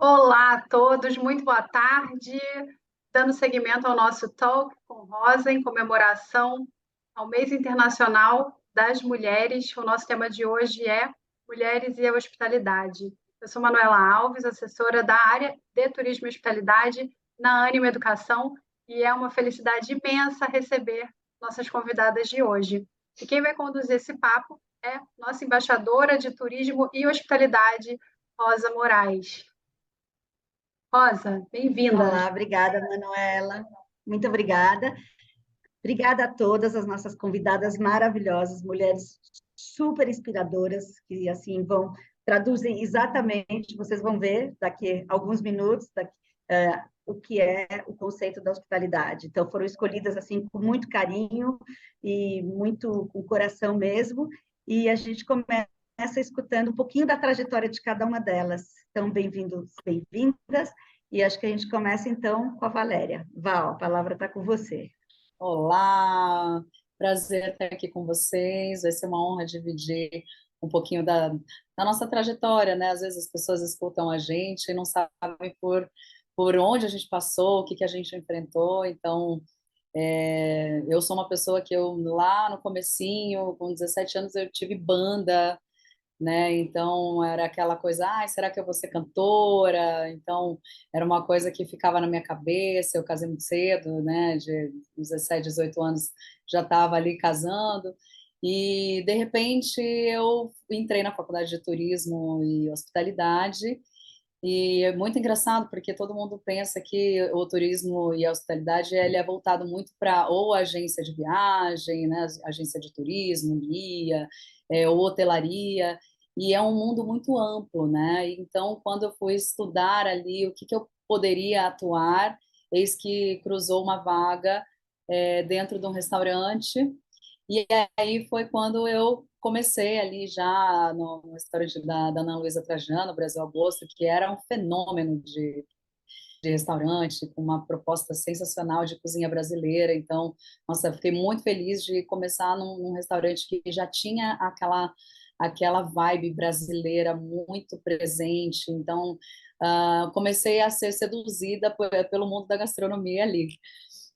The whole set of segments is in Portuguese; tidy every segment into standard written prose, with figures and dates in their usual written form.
Olá a todos, muito boa tarde. Dando seguimento ao nosso talk com Rosa, em comemoração ao Mês Internacional das Mulheres. O nosso tema de hoje é Mulheres e a Hospitalidade. Eu sou Manuela Alves, assessora da área de Turismo e Hospitalidade na Ânima Educação, e é uma felicidade imensa receber nossas convidadas de hoje. E quem vai conduzir esse papo é nossa embaixadora de Turismo e Hospitalidade, Rosa Moraes. Rosa, bem-vinda. Olá, obrigada, Manuela. Muito obrigada. Obrigada a todas as nossas convidadas maravilhosas, mulheres super inspiradoras, que assim traduzem exatamente, vocês vão ver daqui a alguns minutos, o que é o conceito da hospitalidade. Então, foram escolhidas assim com muito carinho e muito com coração mesmo, e a gente começa escutando um pouquinho da trajetória de cada uma delas. Então, bem-vindos, bem-vindas. E acho que a gente começa, então, com a Valéria. Val, a palavra está com você. Olá, prazer estar aqui com vocês. Vai ser uma honra dividir um pouquinho da nossa trajetória, né? Às vezes as pessoas escutam a gente e não sabem por onde a gente passou, o que a gente enfrentou. Então, eu sou uma pessoa que lá no comecinho, com 17 anos, eu tive banda, né? Então era aquela coisa, será que eu vou ser cantora? Então era uma coisa que ficava na minha cabeça. Eu casei muito cedo, né? De 17, 18 anos já estava ali casando. E de repente eu entrei na faculdade de turismo e hospitalidade. E é muito engraçado porque todo mundo pensa que o turismo e a hospitalidade ele é voltado muito para ou agência de viagem, né, agência de turismo, guia, ou hotelaria, e é um mundo muito amplo, né? Então, quando eu fui estudar ali o que eu poderia atuar, eis que cruzou uma vaga dentro de um restaurante e aí foi quando eu comecei ali já no restaurante da Ana Luísa Trajano, Brasil ao Gosto, que era um fenômeno de restaurante, com uma proposta sensacional de cozinha brasileira. Então, nossa, eu fiquei muito feliz de começar num restaurante que já tinha aquela vibe brasileira muito presente. Então, comecei a ser seduzida pelo mundo da gastronomia ali.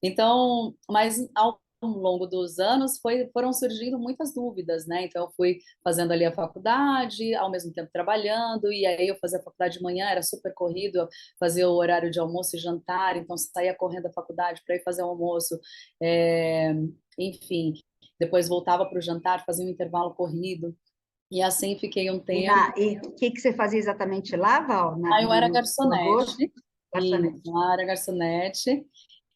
Então, mas ao longo dos anos foram surgindo muitas dúvidas, né? Então, eu fui fazendo ali a faculdade, ao mesmo tempo trabalhando, e aí eu fazia a faculdade de manhã, era super corrido, eu fazia o horário de almoço e jantar, então saía correndo da faculdade para ir fazer o almoço, é, enfim, depois voltava para o jantar, fazia um intervalo corrido, e assim fiquei um tempo. E o que você fazia exatamente lá, Val? Aí eu era No agosto? garçonete, e Garçonete. lá era garçonete.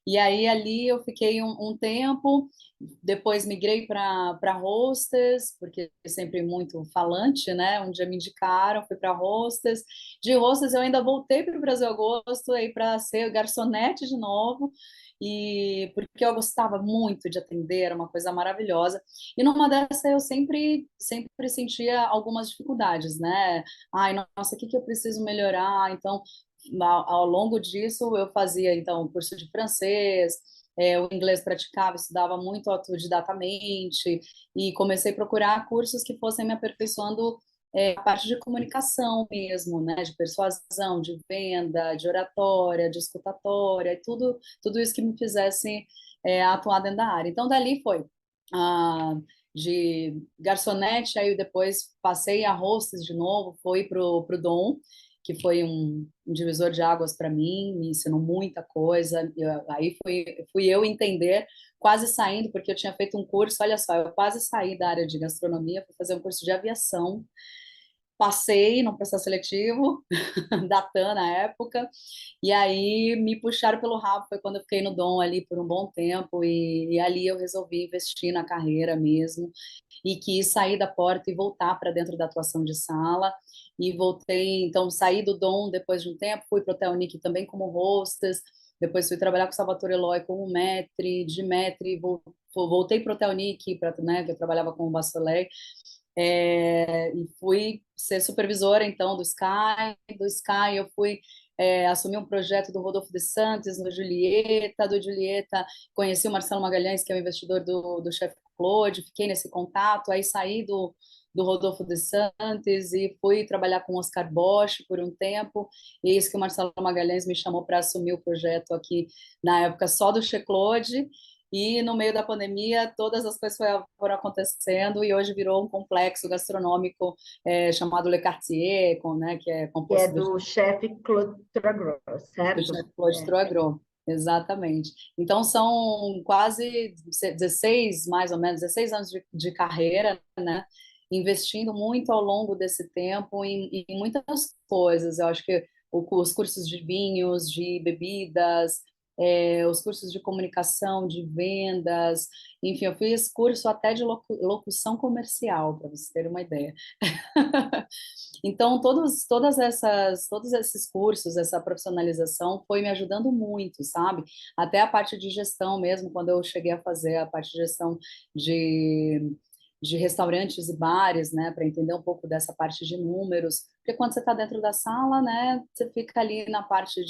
E aí ali eu fiquei um tempo, depois migrei para hostess, porque sempre muito falante, né? Um dia me indicaram, fui para hostess. De hostess eu ainda voltei para o Brasil Agosto aí para ser garçonete de novo. E porque eu gostava muito de atender, era uma coisa maravilhosa. E numa dessa eu sempre sentia algumas dificuldades, né? Ai, nossa, o que eu preciso melhorar? Então, ao longo disso, eu fazia, então, curso de francês, o inglês praticava, estudava muito autodidatamente, e comecei a procurar cursos que fossem me aperfeiçoando a parte de comunicação mesmo, né, de persuasão, de venda, de oratória, de escutatória, e tudo isso que me fizesse atuar dentro da área. Então, dali foi de garçonete, aí depois passei a hostess de novo, fui pro Dom, que foi um divisor de águas para mim, me ensinou muita coisa. Aí fui eu entender, quase saindo, porque eu tinha feito um curso, olha só, eu quase saí da área de gastronomia, fui fazer um curso de aviação, passei no processo seletivo da TAM na época, e aí me puxaram pelo rabo, foi quando eu fiquei no Dom ali por um bom tempo, e ali eu resolvi investir na carreira mesmo, e quis sair da porta e voltar para dentro da atuação de sala, e voltei, então saí do Dom depois de um tempo, fui para o Hotel Nick também como hostess, depois fui trabalhar com o Salvatore Eloy como maître, de maître, voltei para o Hotel Nick, né, que eu trabalhava com o Bassolet, e fui ser supervisora, então, do Sky eu fui assumir um projeto do Rodolfo de Santos, no Julieta, do Julieta, conheci o Marcelo Magalhães, que é o investidor do Chef Claude, fiquei nesse contato, aí saí do Rodolfo de Santos e fui trabalhar com o Oscar Bosch por um tempo, e é isso que o Marcelo Magalhães me chamou para assumir o projeto aqui, na época só do Che Claude, e no meio da pandemia todas as coisas foram acontecendo e hoje virou um complexo gastronômico chamado Le Quartier, né, que é Que é composto do chefe Claude Troisgros, do certo? chefe Claude Troisgros. Exatamente. Então, são quase 16, mais ou menos, 16 anos de carreira, né? Investindo muito ao longo desse tempo em muitas coisas. Eu acho que os cursos de vinhos, de bebidas, os cursos de comunicação, de vendas, enfim, eu fiz curso até de locução comercial, para você ter uma ideia. Então, todos esses cursos, essa profissionalização foi me ajudando muito, sabe? Até a parte de gestão mesmo, quando eu cheguei a fazer a parte de gestão de, de restaurantes e bares, né, para entender um pouco dessa parte de números, porque quando você está dentro da sala, né, você fica ali na parte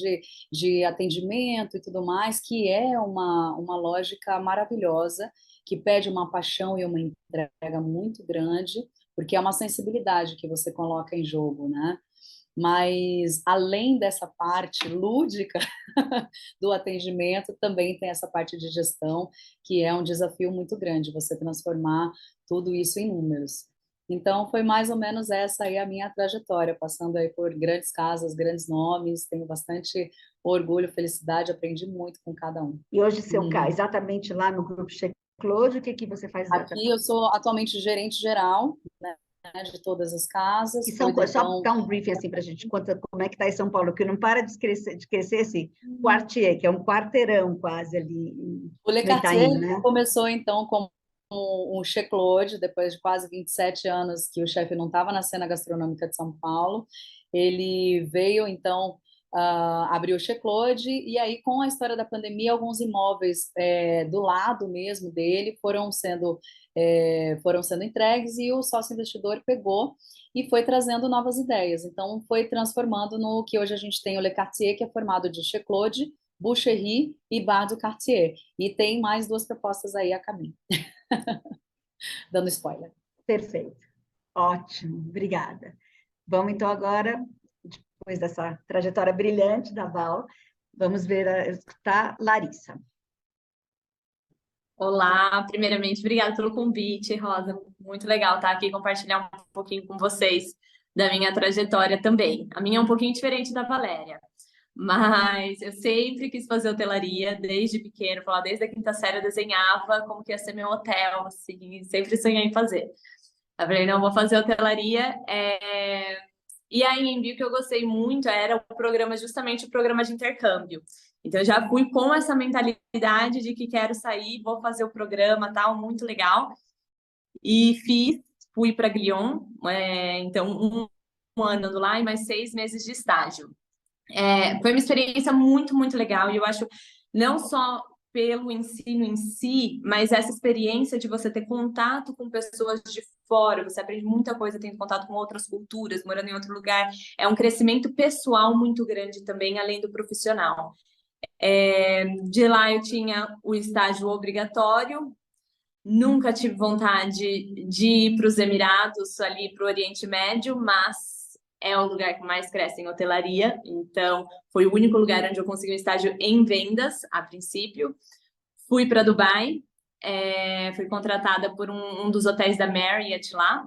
de atendimento e tudo mais, que é uma lógica maravilhosa, que pede uma paixão e uma entrega muito grande, porque é uma sensibilidade que você coloca em jogo, né? Mas além dessa parte lúdica do atendimento, também tem essa parte de gestão, que é um desafio muito grande, você transformar tudo isso em números. Então, foi mais ou menos essa aí a minha trajetória, passando aí por grandes casas, grandes nomes, tenho bastante orgulho, felicidade, aprendi muito com cada um. E hoje, exatamente lá no Grupo Che Claude, o que você faz Aqui eu sou atualmente gerente geral, né, de todas as casas. E só dar um briefing assim para a gente, como é que está em São Paulo, que não para de crescer esse quartier, que é um quarteirão quase ali O Le no Itaim, Quartier né? começou então como um Che Claude, depois de quase 27 anos que o chefe não estava na cena gastronômica de São Paulo. Ele veio então abriu o Che Claude, e aí com a história da pandemia, alguns imóveis do lado mesmo dele foram sendo entregues, e o sócio investidor pegou e foi trazendo novas ideias. Então, foi transformando no que hoje a gente tem o Le Quartier, que é formado de Che Claude, Boucherie e Bar do Cartier. E tem mais 2 propostas aí a caminho. Dando spoiler. Perfeito. Ótimo, obrigada. Vamos então agora, depois dessa trajetória brilhante da Val, vamos escutar Larissa. Olá, primeiramente, obrigada pelo convite, Rosa. Muito legal estar aqui e compartilhar um pouquinho com vocês da minha trajetória também. A minha é um pouquinho diferente da Valéria, mas eu sempre quis fazer hotelaria desde pequeno, desde a quinta série eu desenhava como que ia ser meu hotel, assim, sempre sonhei em fazer. Eu falei, não, vou fazer hotelaria. E aí, em Embi, o que eu gostei muito era justamente o programa de intercâmbio. Então, eu já fui com essa mentalidade de que quero sair, vou fazer o programa, tal, muito legal. E fui para Glion, então um ano lá e mais 6 meses de estágio. Foi uma experiência muito, muito legal, e eu acho não só pelo ensino em si, mas essa experiência de você ter contato com pessoas de fora, você aprende muita coisa tendo contato com outras culturas, morando em outro lugar, é um crescimento pessoal muito grande também, além do profissional. De lá eu tinha o estágio obrigatório, nunca tive vontade de ir para os Emirados, ali para o Oriente Médio, mas é o lugar que mais cresce em hotelaria, então foi o único lugar onde eu consegui um estágio em vendas, a princípio. Fui para Dubai, fui contratada por um dos hotéis da Marriott lá.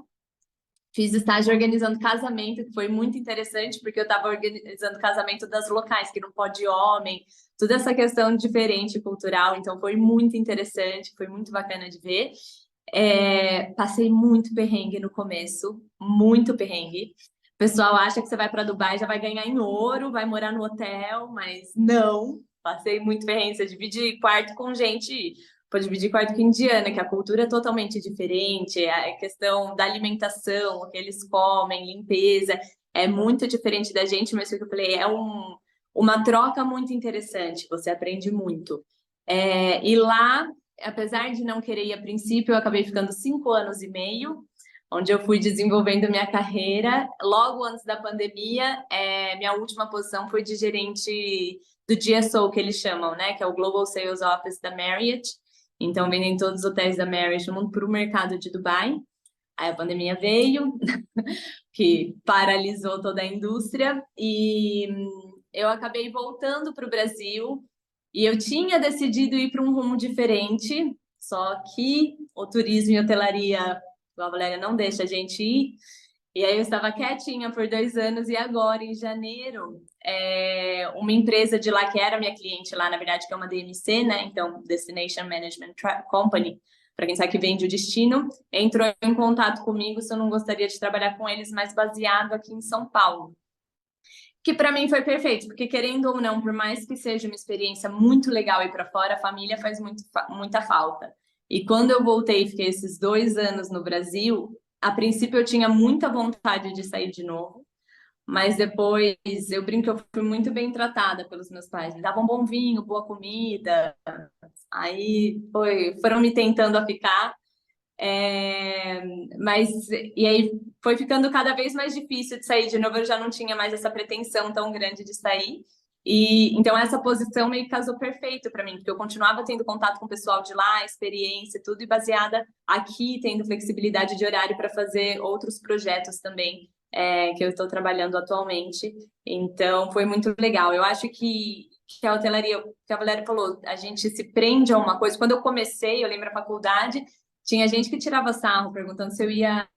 Fiz estágio organizando casamento, que foi muito interessante, porque eu estava organizando casamento das locais, que não pode homem, toda essa questão diferente cultural, então foi muito interessante, foi muito bacana de ver. Passei muito perrengue no começo, muito perrengue. O pessoal acha que você vai para Dubai, já vai ganhar em ouro, vai morar no hotel, mas não. Passei muito perrengue, você divide quarto com gente, pode dividir quarto com indiana, que a cultura é totalmente diferente, a questão da alimentação, o que eles comem, limpeza, é muito diferente da gente, mas o que eu falei, uma troca muito interessante, você aprende muito. E lá, apesar de não querer ir a princípio, eu acabei ficando 5 anos e meio, onde eu fui desenvolvendo minha carreira. Logo antes da pandemia, minha última posição foi de gerente do GSO, que eles chamam, né? Que é o Global Sales Office da Marriott. Então, vendendo todos os hotéis da Marriott no mundo para o mercado de Dubai. Aí a pandemia veio, que paralisou toda a indústria, e eu acabei voltando para o Brasil, e eu tinha decidido ir para um rumo diferente, só que o turismo e hotelaria, a Valéria não deixa a gente ir, e aí eu estava quietinha por 2 anos, e agora, em janeiro, uma empresa de lá, que era minha cliente lá, na verdade, que é uma DMC, né? Então, Destination Management Company, para quem sabe que vende o destino, entrou em contato comigo se eu não gostaria de trabalhar com eles, mas baseado aqui em São Paulo. Que para mim foi perfeito, porque querendo ou não, por mais que seja uma experiência muito legal ir para fora, a família faz muita falta. E quando eu voltei e fiquei esses 2 anos no Brasil, a princípio eu tinha muita vontade de sair de novo, mas depois eu brinco que eu fui muito bem tratada pelos meus pais. Me davam bom vinho, boa comida. Aí foram me tentando a ficar. E aí foi ficando cada vez mais difícil de sair de novo. Eu já não tinha mais essa pretensão tão grande de sair. E então essa posição meio que casou perfeito para mim, porque eu continuava tendo contato com o pessoal de lá, experiência, tudo, e baseada aqui, tendo flexibilidade de horário para fazer outros projetos também, que eu estou trabalhando atualmente. Então foi muito legal. Eu acho que a hotelaria, que a Valéria falou, a gente se prende a uma coisa. Quando eu comecei, eu lembro a faculdade, tinha gente que tirava sarro perguntando se eu ia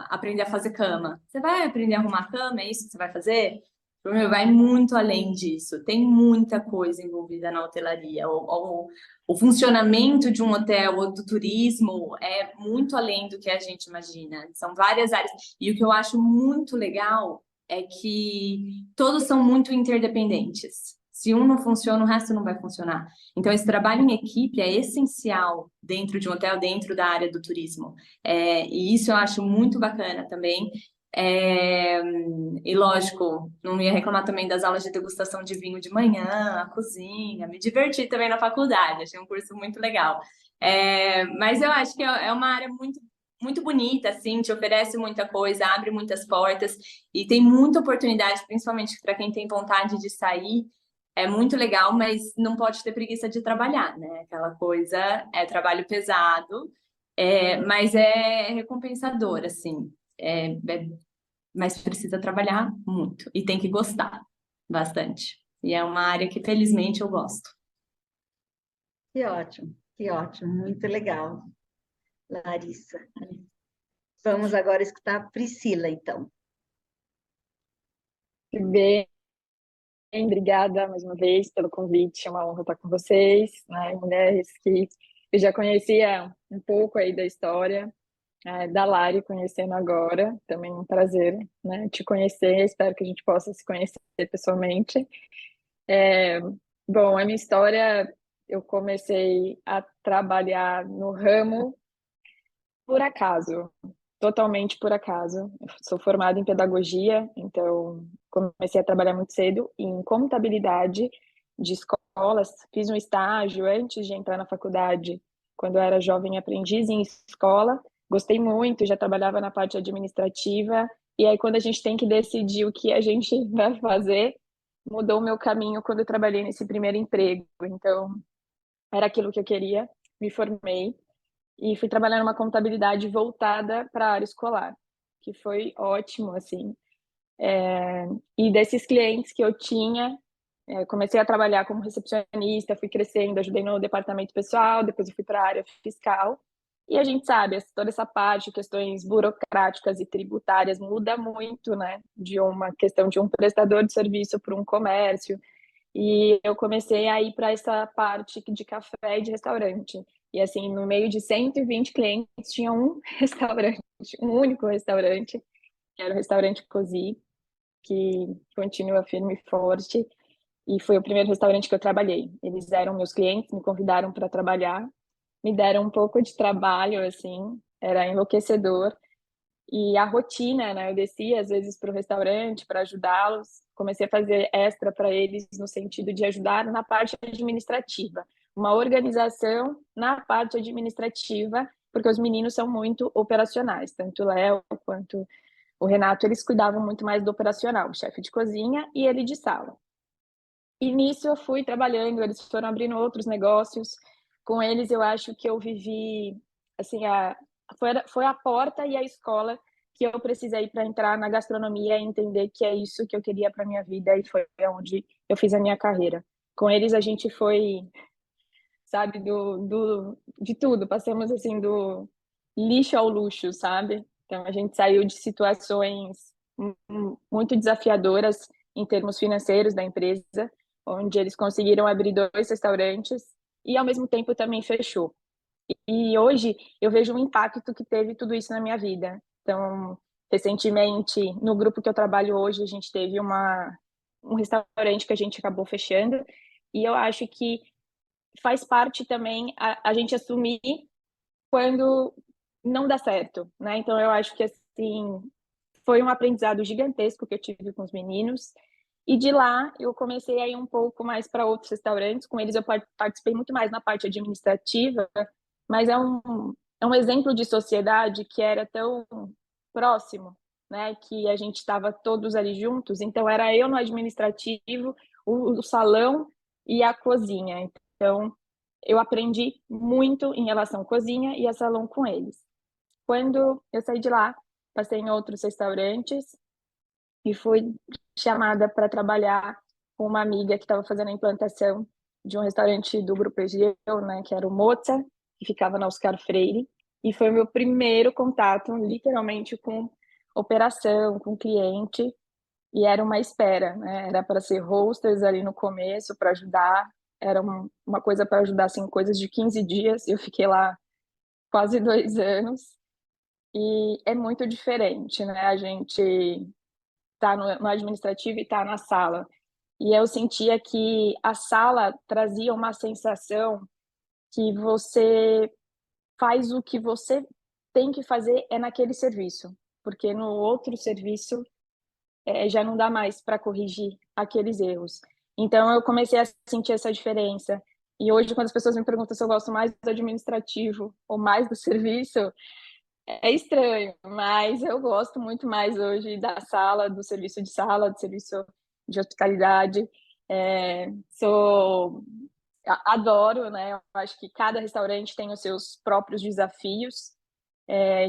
aprender a fazer cama. Você vai aprender a arrumar cama? É isso que você vai fazer? Meu, vai muito além disso. Tem muita coisa envolvida na hotelaria. O funcionamento de um hotel ou do turismo é muito além do que a gente imagina. São várias áreas. E o que eu acho muito legal é que todos são muito interdependentes. Se um não funciona, o resto não vai funcionar. Então, esse trabalho em equipe é essencial dentro de um hotel, dentro da área do turismo. E isso eu acho muito bacana também. E lógico, não ia reclamar também das aulas de degustação de vinho de manhã, a cozinha, me diverti também na faculdade, achei um curso muito legal. Mas eu acho que é uma área muito bonita, assim, te oferece muita coisa, abre muitas portas e tem muita oportunidade, principalmente para quem tem vontade de sair. É muito legal, mas não pode ter preguiça de trabalhar, né? Aquela coisa é trabalho pesado, mas é recompensador, assim. Mas precisa trabalhar muito e tem que gostar bastante. E é uma área que, felizmente, eu gosto. Que ótimo, muito legal, Larissa. Vamos agora escutar a Priscila, então. Bem, obrigada mais uma vez pelo convite, é uma honra estar com vocês, né? Mulheres que eu já conhecia um pouco aí da história, da Lari, conhecendo agora, também um prazer, né, te conhecer, espero que a gente possa se conhecer pessoalmente. Bom, a minha história, eu comecei a trabalhar no ramo por acaso, totalmente por acaso. Eu sou formada em pedagogia, então comecei a trabalhar muito cedo em contabilidade de escolas. Fiz um estágio antes de entrar na faculdade, quando eu era jovem aprendiz em escola. Gostei muito, já trabalhava na parte administrativa. E aí, quando a gente tem que decidir o que a gente vai fazer, mudou o meu caminho quando eu trabalhei nesse primeiro emprego. Então, era aquilo que eu queria, me formei e fui trabalhar numa contabilidade voltada para a área escolar, que foi ótimo, assim. E desses clientes que eu tinha, comecei a trabalhar como recepcionista, fui crescendo, ajudei no departamento pessoal, depois eu fui para a área fiscal. E a gente sabe, toda essa parte, questões burocráticas e tributárias, muda muito, né? De uma questão de um prestador de serviço para um comércio. E eu comecei a ir para essa parte de café e de restaurante. E assim, no meio de 120 clientes, tinha um restaurante, um único restaurante, que era o restaurante Cozy, que continua firme e forte. E foi o primeiro restaurante que eu trabalhei. Eles eram meus clientes, me convidaram para trabalhar, me deram um pouco de trabalho, assim, era enlouquecedor. E a rotina, né? Eu descia às vezes para o restaurante para ajudá-los. Comecei a fazer extra para eles no sentido de ajudar na parte administrativa, uma organização na parte administrativa, porque os meninos são muito operacionais, tanto o Léo quanto o Renato, eles cuidavam muito mais do operacional, o chefe de cozinha e ele de sala. E nisso eu fui trabalhando, eles foram abrindo outros negócios, Com eles, eu acho que eu vivi, assim, foi a porta e a escola que eu precisei para entrar na gastronomia e entender que é isso que eu queria para minha vida, e foi onde eu fiz a minha carreira. Com eles, a gente foi, sabe, de tudo, passamos, assim, do lixo ao luxo, sabe? Então, a gente saiu de situações muito desafiadoras em termos financeiros da empresa, onde eles conseguiram abrir 2 restaurantes e, ao mesmo tempo, também fechou. E hoje eu vejo o impacto que teve tudo isso na minha vida. Então, recentemente, no grupo que eu trabalho hoje, a gente teve um restaurante que a gente acabou fechando, e eu acho que faz parte também a gente assumir quando não dá certo, né? Então, eu acho que, assim, foi um aprendizado gigantesco que eu tive com os meninos, e de lá eu comecei a ir um pouco mais para outros restaurantes. Com eles eu participei muito mais na parte administrativa, mas é um exemplo de sociedade que era tão próximo, né? Que a gente estava todos ali juntos. Então era eu no administrativo, o salão e a cozinha. Então eu aprendi muito em relação à cozinha e a salão com eles. Quando eu saí de lá, passei em outros restaurantes e fui chamada para trabalhar com uma amiga que estava fazendo a implantação de um restaurante do Grupo Egeu, né, que era o Moza, que ficava na Oscar Freire, e foi o meu primeiro contato, literalmente, com operação, com cliente, e era uma espera, né, era para ser hostess ali no começo, para ajudar, era uma coisa para ajudar, assim, coisas de 15 dias, eu fiquei lá quase 2 anos, e é muito diferente, né, a gente tá no administrativo e tá na sala. E eu sentia que a sala trazia uma sensação que você faz o que você tem que fazer é naquele serviço, porque no outro serviço já não dá mais para corrigir aqueles erros. Então eu comecei a sentir essa diferença. E hoje, quando as pessoas me perguntam se eu gosto mais do administrativo ou mais do serviço, é estranho, mas eu gosto muito mais hoje da sala, do serviço do serviço de hospitalidade. Sou adoro, né? Eu acho que cada restaurante tem os seus próprios desafios.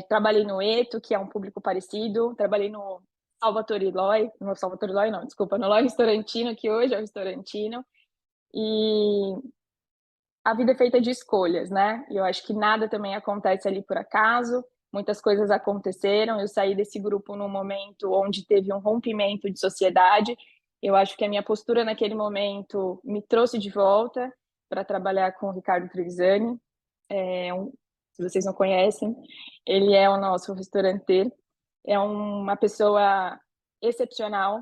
Trabalhei no Eto, que é um público parecido. Trabalhei no Salvatore Loi, no Salvatore Loi não, desculpa, no Loi Restaurantino, que hoje é o Restaurantino. E a vida é feita de escolhas, né? E eu acho que nada também acontece ali por acaso. Muitas coisas aconteceram. Eu saí desse grupo num momento onde teve um rompimento de sociedade. Eu acho que a minha postura naquele momento me trouxe de volta para trabalhar com o Ricardo Trevisani. Se vocês não conhecem, ele é o nosso restauranteiro. É uma pessoa excepcional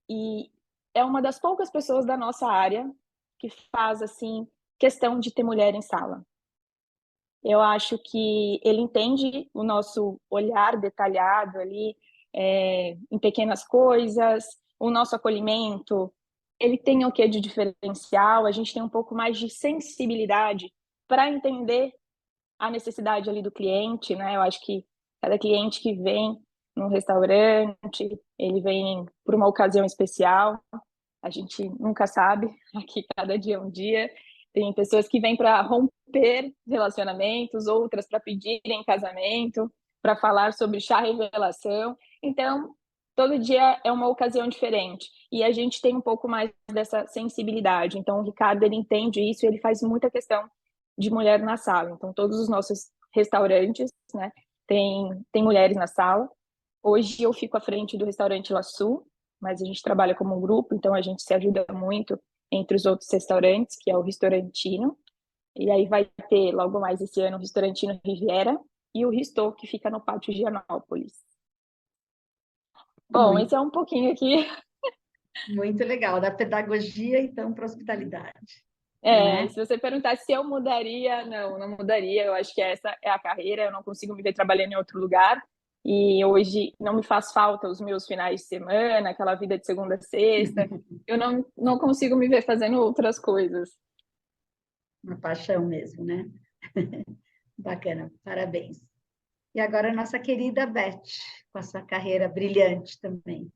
e é uma das poucas pessoas da nossa área que faz assim questão de ter mulher em sala. Eu acho que ele entende o nosso olhar detalhado ali, em pequenas coisas, o nosso acolhimento. Ele tem o que de diferencial, a gente tem um pouco mais de sensibilidade para entender a necessidade ali do cliente, né? Eu acho que cada cliente que vem num restaurante, ele vem por uma ocasião especial, a gente nunca sabe, aqui cada dia é um dia. Tem pessoas que vêm para romper relacionamentos, outras para pedirem casamento, para falar sobre chá revelação. Então, todo dia é uma ocasião diferente. E a gente tem um pouco mais dessa sensibilidade. Então, o Ricardo, ele entende isso e ele faz muita questão de mulher na sala. Então, todos os nossos restaurantes, né, tem mulheres na sala. Hoje eu fico à frente do restaurante La Sul, mas a gente trabalha como um grupo, então a gente se ajuda muito entre os outros restaurantes, que é o Restaurantino, e aí vai ter logo mais esse ano o Restaurantino Riviera e o Ristô, que fica no Pátio Gianópolis. Bom, esse é um pouquinho aqui. Muito legal, da pedagogia, então, para a hospitalidade. Né? Se você perguntar se eu mudaria, não mudaria. Eu acho que essa é a carreira, eu não consigo me ver trabalhando em outro lugar. E hoje não me faz falta os meus finais de semana, aquela vida de segunda a sexta. Eu não consigo me ver fazendo outras coisas. Uma paixão mesmo, né? Bacana, parabéns. E agora a nossa querida Beth, com a sua carreira brilhante também.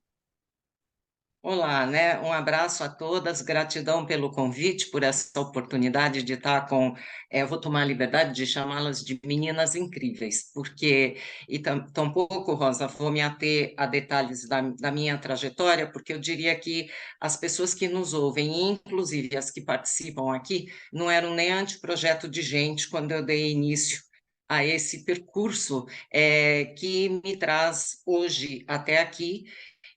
Olá, né? Um abraço a todas, gratidão pelo convite, por essa oportunidade de estar com. Eu vou tomar a liberdade de chamá-las de meninas incríveis, porque, e tampouco, Rosa, vou me ater a detalhes da minha trajetória, porque eu diria que as pessoas que nos ouvem, inclusive as que participam aqui, não eram nem anteprojeto de gente quando eu dei início a esse percurso que me traz hoje até aqui.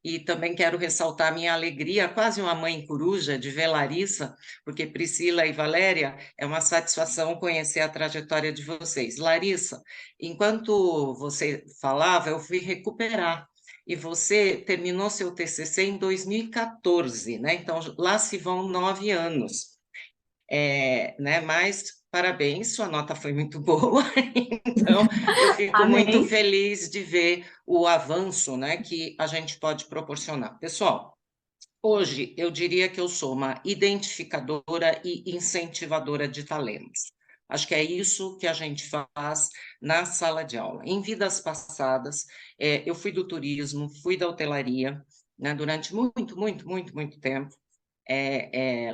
E também quero ressaltar minha alegria, quase uma mãe coruja, de ver Larissa, porque Priscila e Valéria, é uma satisfação conhecer a trajetória de vocês. Larissa, enquanto você falava, eu fui recuperar. E você terminou seu TCC em 2014, né? Então, lá se vão 9 anos. Né? Mas parabéns, sua nota foi muito boa, então eu fico muito Amém. feliz de ver o avanço, né, que a gente pode proporcionar. Pessoal, hoje eu diria que eu sou uma identificadora e incentivadora de talentos. Acho que é isso que a gente faz na sala de aula. Em vidas passadas, eu fui do turismo, fui da hotelaria, né, durante muito tempo.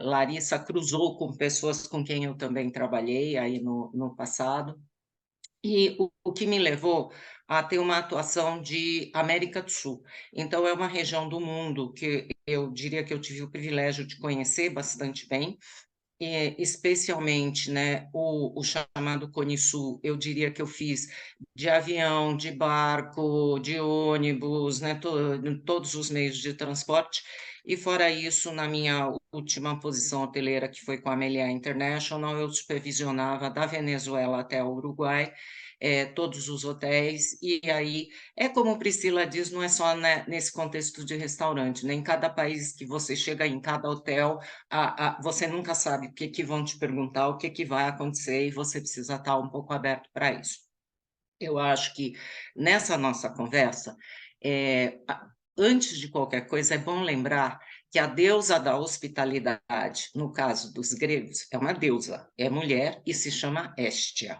Larissa cruzou com pessoas com quem eu também trabalhei aí no passado, e o que me levou a ter uma atuação de América do Sul. Então, é uma região do mundo que eu diria que eu tive o privilégio de conhecer bastante bem, especialmente, né, o chamado Cone Sul, eu diria que eu fiz de avião, de barco, de ônibus, né, todos os meios de transporte, e fora isso, na minha última posição hoteleira, que foi com a Meliá International, eu supervisionava da Venezuela até o Uruguai, todos os hotéis, e aí, é como Priscila diz, não é só, né, nesse contexto de restaurante, né, em cada país que você chega, em cada hotel, você nunca sabe o que vão te perguntar, o que vai acontecer, e você precisa estar um pouco aberto para isso. Eu acho que nessa nossa conversa, antes de qualquer coisa, é bom lembrar que a deusa da hospitalidade, no caso dos gregos, é uma deusa, é mulher e se chama Hestia.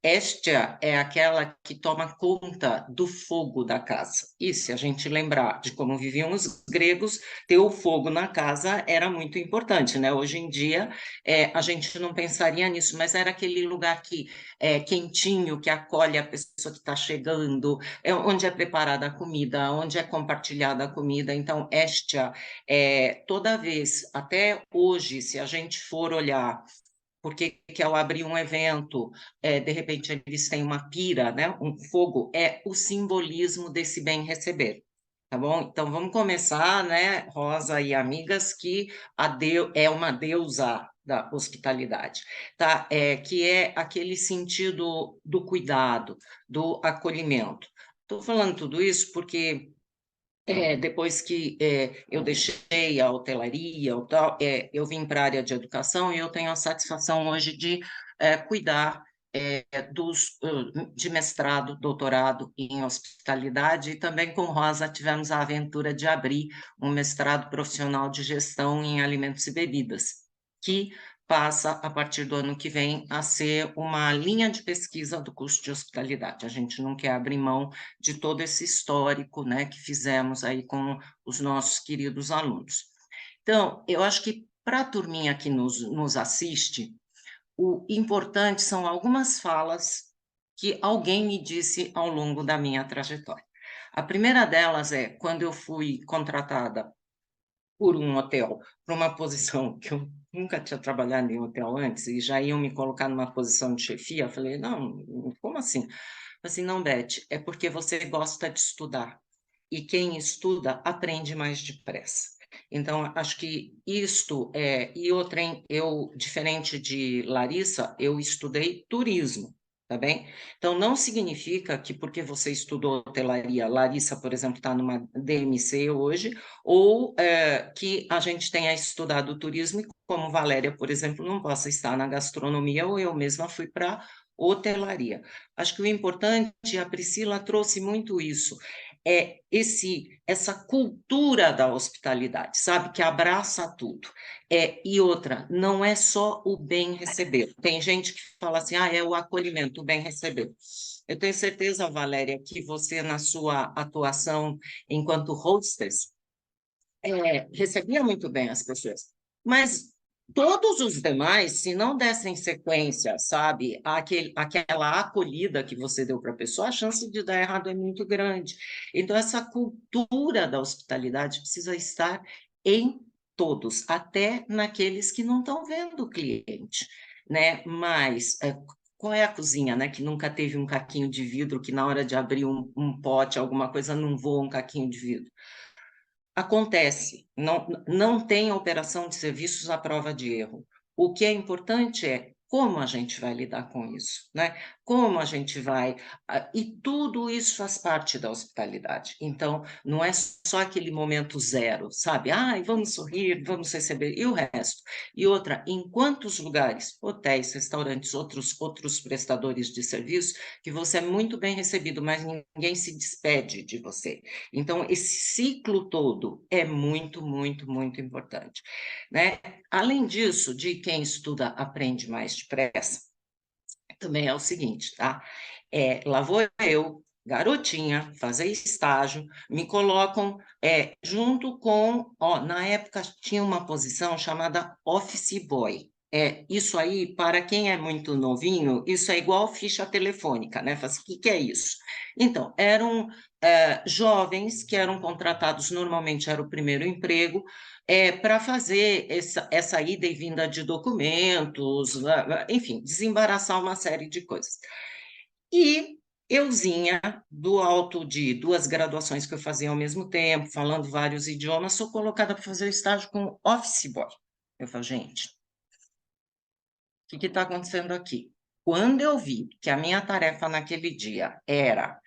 Hestia é aquela que toma conta do fogo da casa. E se a gente lembrar de como viviam os gregos, ter o fogo na casa era muito importante, né? Hoje em dia, a gente não pensaria nisso, mas era aquele lugar que é quentinho, que acolhe a pessoa que está chegando, onde é preparada a comida, onde é compartilhada a comida. Então, Hestia, toda vez, até hoje, se a gente for olhar porque que ao abrir um evento, de repente eles têm uma pira, né? Um fogo, é o simbolismo desse bem receber. Tá bom? Então vamos começar, né, Rosa e amigas, que é uma deusa da hospitalidade, tá? Que é aquele sentido do cuidado, do acolhimento. Estou falando tudo isso porque depois que eu deixei a hotelaria, eu vim para a área de educação e eu tenho a satisfação hoje de cuidar de mestrado, doutorado em hospitalidade, e também com Rosa tivemos a aventura de abrir um mestrado profissional de gestão em alimentos e bebidas, que passa, a partir do ano que vem, a ser uma linha de pesquisa do curso de hospitalidade. A gente não quer abrir mão de todo esse histórico, né, que fizemos aí com os nossos queridos alunos. Então, eu acho que para a turminha que nos assiste, o importante são algumas falas que alguém me disse ao longo da minha trajetória. A primeira delas é quando eu fui contratada por um hotel, para uma posição que eu nunca tinha trabalhado em hotel antes, e já iam me colocar numa posição de chefia, eu falei, não, como assim? Assim, não, Beth, é porque você gosta de estudar. E quem estuda aprende mais depressa. Então, acho que isto E outra, eu, diferente de Larissa, eu estudei turismo, tá bem? Então, não significa que porque você estudou hotelaria, Larissa, por exemplo, está numa DMC hoje, ou que a gente tenha estudado turismo e, como Valéria, por exemplo, não possa estar na gastronomia, ou eu mesma fui para hotelaria. Acho que o importante, a Priscila trouxe muito isso, essa cultura da hospitalidade, sabe, que abraça tudo. E outra, não é só o bem receber. Tem gente que fala assim, é o acolhimento, o bem receber. Eu tenho certeza, Valéria, que você, na sua atuação enquanto hostess, recebia muito bem as pessoas, mas todos os demais, se não dessem sequência, sabe, aquela acolhida que você deu para a pessoa, a chance de dar errado é muito grande. Então, essa cultura da hospitalidade precisa estar em todos, até naqueles que não estão vendo o cliente, né? Mas qual é a cozinha, né? Que nunca teve um caquinho de vidro, que na hora de abrir um pote, alguma coisa, não voa um caquinho de vidro. Acontece, não tem operação de serviços à prova de erro. O que é importante é como a gente vai lidar com isso, né? Como a gente vai... E tudo isso faz parte da hospitalidade. Então, não é só aquele momento zero, sabe? Ai, vamos sorrir, vamos receber, e o resto? E outra, em quantos lugares, hotéis, restaurantes, outros prestadores de serviço, que você é muito bem recebido, mas ninguém se despede de você. Então, esse ciclo todo é muito, muito, muito importante, né? Além disso, de quem estuda aprende mais depressa, também é o seguinte, tá? Lá vou eu, garotinha, fazer estágio, me colocam junto com... na época tinha uma posição chamada office boy. Isso aí, para quem é muito novinho, isso é igual ficha telefônica, né? Faz, o que é isso? Então, eram jovens que eram contratados, normalmente era o primeiro emprego, para fazer essa ida e vinda de documentos, enfim, desembaraçar uma série de coisas. E euzinha, do alto de 2 graduações que eu fazia ao mesmo tempo, falando vários idiomas, sou colocada para fazer o estágio com office boy. Eu falo, gente, o que está acontecendo aqui? Quando eu vi que a minha tarefa naquele dia era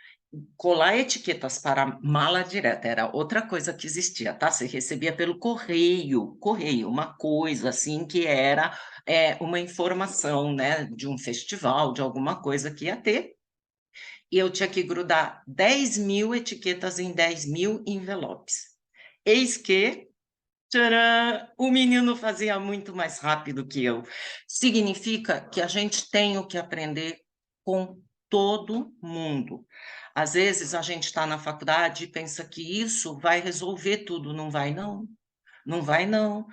colar etiquetas para mala direta, era outra coisa que existia, tá? Você recebia pelo correio, uma coisa assim que era uma informação, né, de um festival, de alguma coisa que ia ter, e eu tinha que grudar 10.000 etiquetas em 10.000 envelopes. Eis que tcharam, o menino fazia muito mais rápido que eu. Significa que a gente tem o que aprender com todo mundo. Às vezes a gente está na faculdade e pensa que isso vai resolver tudo, não vai, não. Não vai, não.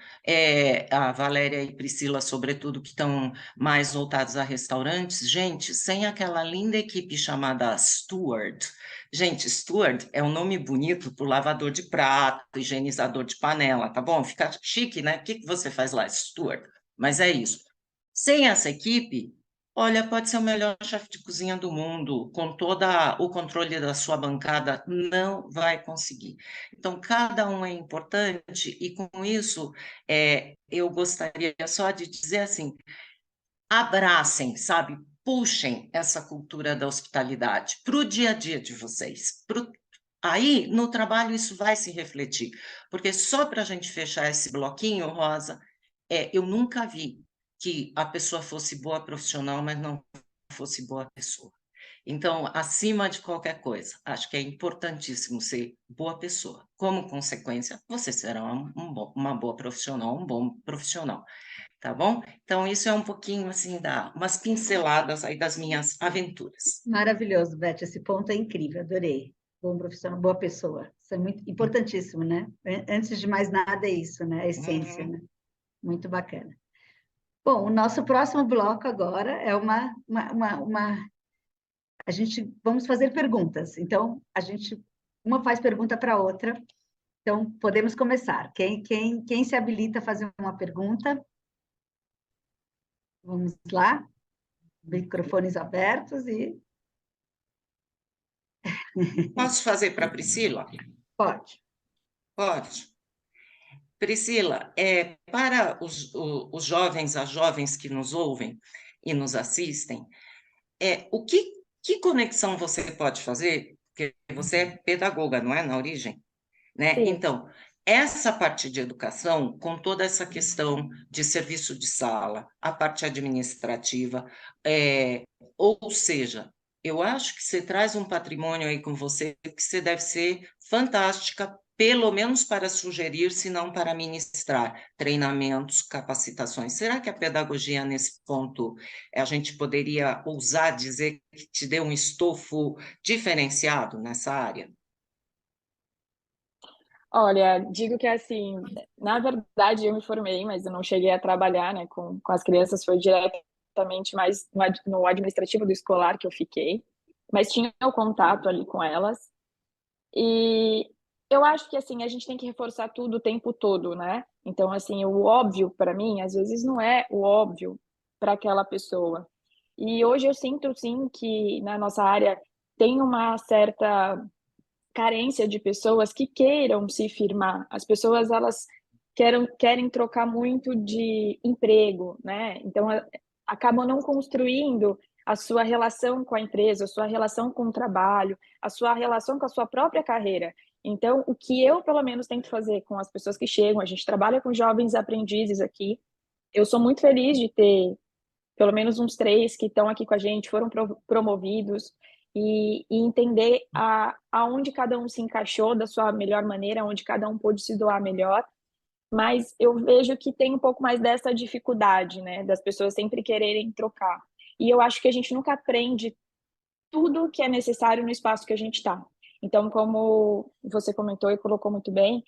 A Valéria e Priscila, sobretudo, que estão mais voltados a restaurantes, gente, sem aquela linda equipe chamada Steward. Gente, Steward é um nome bonito para o lavador de prato, higienizador de panela, tá bom? Fica chique, né? O que você faz lá, Steward? Mas é isso. Sem essa equipe, olha, pode ser o melhor chefe de cozinha do mundo, com todo o controle da sua bancada, não vai conseguir. Então, cada um é importante, e com isso, eu gostaria só de dizer assim, abracem, sabe? Puxem essa cultura da hospitalidade para o dia a dia de vocês. Aí, no trabalho, isso vai se refletir, porque só para a gente fechar esse bloquinho, Rosa, eu nunca vi que a pessoa fosse boa profissional, mas não fosse boa pessoa. Então, acima de qualquer coisa, acho que é importantíssimo ser boa pessoa. Como consequência, você será uma boa profissional, um bom profissional, tá bom? Então, isso é um pouquinho, assim, umas pinceladas aí das minhas aventuras. Maravilhoso, Beth, esse ponto é incrível, adorei. Bom profissional, boa pessoa. Isso é muito importantíssimo, né? Antes de mais nada é isso, né? A essência, né? Muito bacana. Bom, o nosso próximo bloco agora é a gente vamos fazer perguntas. Então, uma faz pergunta para a outra. Então, podemos começar. Quem se habilita a fazer uma pergunta? Vamos lá. Microfones abertos e... Posso fazer para a Priscila? Pode. Pode. Priscila, para os jovens, as jovens que nos ouvem e nos assistem, que conexão você pode fazer? Porque você é pedagoga, não é, na origem? Né? Sim. Então, essa parte de educação, com toda essa questão de serviço de sala, a parte administrativa, ou seja, eu acho que você traz um patrimônio aí com você que você deve ser fantástica, pelo menos para sugerir, se não para ministrar treinamentos, capacitações. Será que a pedagogia, nesse ponto, a gente poderia ousar dizer que te deu um estofo diferenciado nessa área? Olha, digo que assim, na verdade eu me formei, mas eu não cheguei a trabalhar, né, com as crianças, foi diretamente mais no administrativo do escolar que eu fiquei, mas tinha o contato ali com elas. E eu acho que, assim, a gente tem que reforçar tudo o tempo todo, né. Então, assim, o óbvio para mim, às vezes, não é o óbvio para aquela pessoa. E hoje eu sinto sim que na nossa área tem uma certa carência de pessoas que queiram se firmar. As pessoas elas querem trocar muito de emprego, né? Então acabam não construindo a sua relação com a empresa, a sua relação com o trabalho, a sua relação com a sua própria carreira. Então, o que eu, pelo menos, tento fazer com as pessoas que chegam, a gente trabalha com jovens aprendizes aqui. Eu sou muito feliz de ter pelo menos uns 3 que estão aqui com a gente, foram promovidos, e entender aonde cada um se encaixou da sua melhor maneira, onde cada um pôde se doar melhor, mas eu vejo que tem um pouco mais dessa dificuldade, né, das pessoas sempre quererem trocar. E eu acho que a gente nunca aprende tudo que é necessário no espaço que a gente está. Então, como você comentou e colocou muito bem,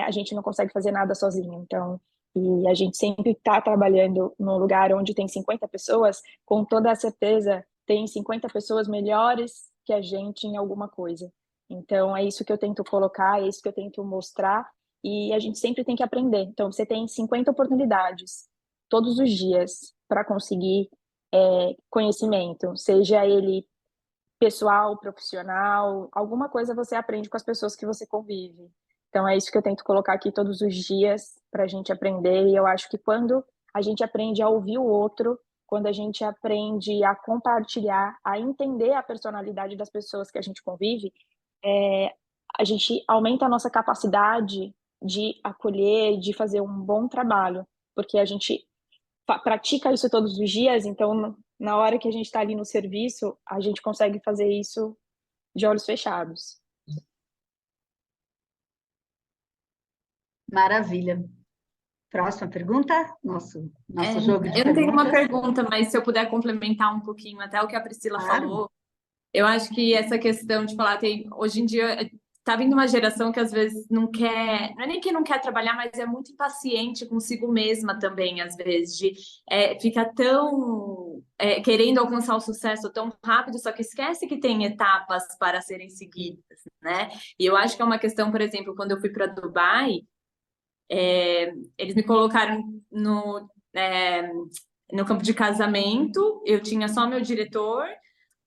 a gente não consegue fazer nada sozinho. Então, e a gente sempre está trabalhando num lugar onde tem 50 pessoas, com toda a certeza tem 50 pessoas melhores que a gente em alguma coisa. Então, é isso que eu tento colocar, é isso que eu tento mostrar, e a gente sempre tem que aprender. Então, você tem 50 oportunidades todos os dias para conseguir conhecimento, seja ele pessoal, profissional, alguma coisa você aprende com as pessoas que você convive. Então é isso que eu tento colocar aqui todos os dias para a gente aprender. E eu acho que quando a gente aprende a ouvir o outro, quando a gente aprende a compartilhar, a entender a personalidade das pessoas que a gente convive, é, a gente aumenta a nossa capacidade de acolher, de fazer um bom trabalho, porque a gente pratica isso todos os dias, então na hora que a gente está ali no serviço, a gente consegue fazer isso de olhos fechados. Maravilha. Próxima pergunta? Nosso jogo de Eu não tenho uma perguntas. pergunta, mas se eu puder complementar um pouquinho até o que a Priscila Claro. falou, eu acho que essa questão de falar, hoje em dia tá vindo uma geração que às vezes não quer, não é nem que não quer trabalhar, mas é muito impaciente consigo mesma também, às vezes, de fica tão querendo alcançar o sucesso tão rápido, só que esquece que tem etapas para serem seguidas, né? E eu acho que é uma questão, por exemplo, quando eu fui para Dubai, eles me colocaram no campo de casamento, eu tinha só meu diretor,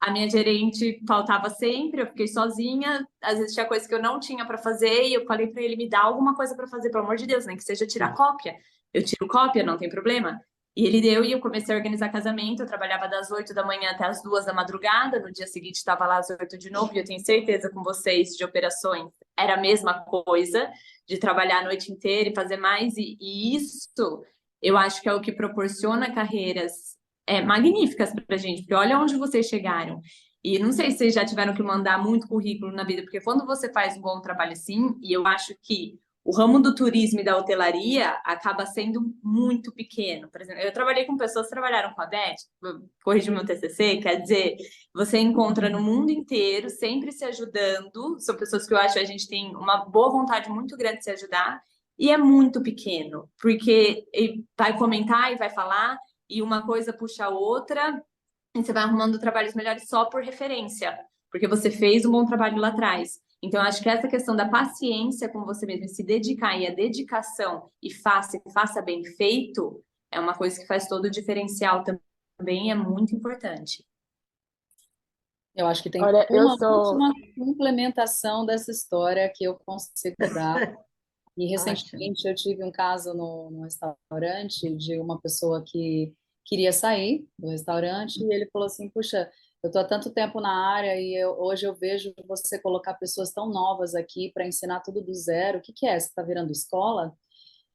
a minha gerente faltava sempre, eu fiquei sozinha, às vezes tinha coisa que eu não tinha para fazer e eu falei para ele me dar alguma coisa para fazer, pelo amor de Deus, nem que seja tirar cópia. Eu tiro cópia, não tem problema. E ele deu e eu comecei a organizar casamento, eu trabalhava das 8 da manhã até as 2 da madrugada, no dia seguinte estava lá às 8 de novo, e eu tenho certeza com vocês de operações, era a mesma coisa, de trabalhar a noite inteira e fazer mais, e isso eu acho que é o que proporciona carreiras magníficas para a gente, porque olha onde vocês chegaram. E não sei se vocês já tiveram que mandar muito currículo na vida, porque quando você faz um bom trabalho assim, e eu acho que o ramo do turismo e da hotelaria acaba sendo muito pequeno. Por exemplo, eu trabalhei com pessoas que trabalharam com a Beth, corrigi meu TCC, quer dizer, você encontra no mundo inteiro, sempre se ajudando, são pessoas que eu acho que a gente tem uma boa vontade muito grande de se ajudar, e é muito pequeno, porque vai comentar e vai falar, e uma coisa puxa a outra, e você vai arrumando trabalhos melhores só por referência, porque você fez um bom trabalho lá atrás. Então, acho que essa questão da paciência com você mesmo, se dedicar e a dedicação e faça bem feito, é uma coisa que faz todo o diferencial também, é muito importante. Eu acho que tem Olha, uma última complementação dessa história que eu consigo dar. E recentemente eu tive um caso no restaurante de uma pessoa que queria sair do restaurante e ele falou assim, puxa, eu estou há tanto tempo na área e hoje eu vejo você colocar pessoas tão novas aqui para ensinar tudo do zero. O que que é? Você está virando escola?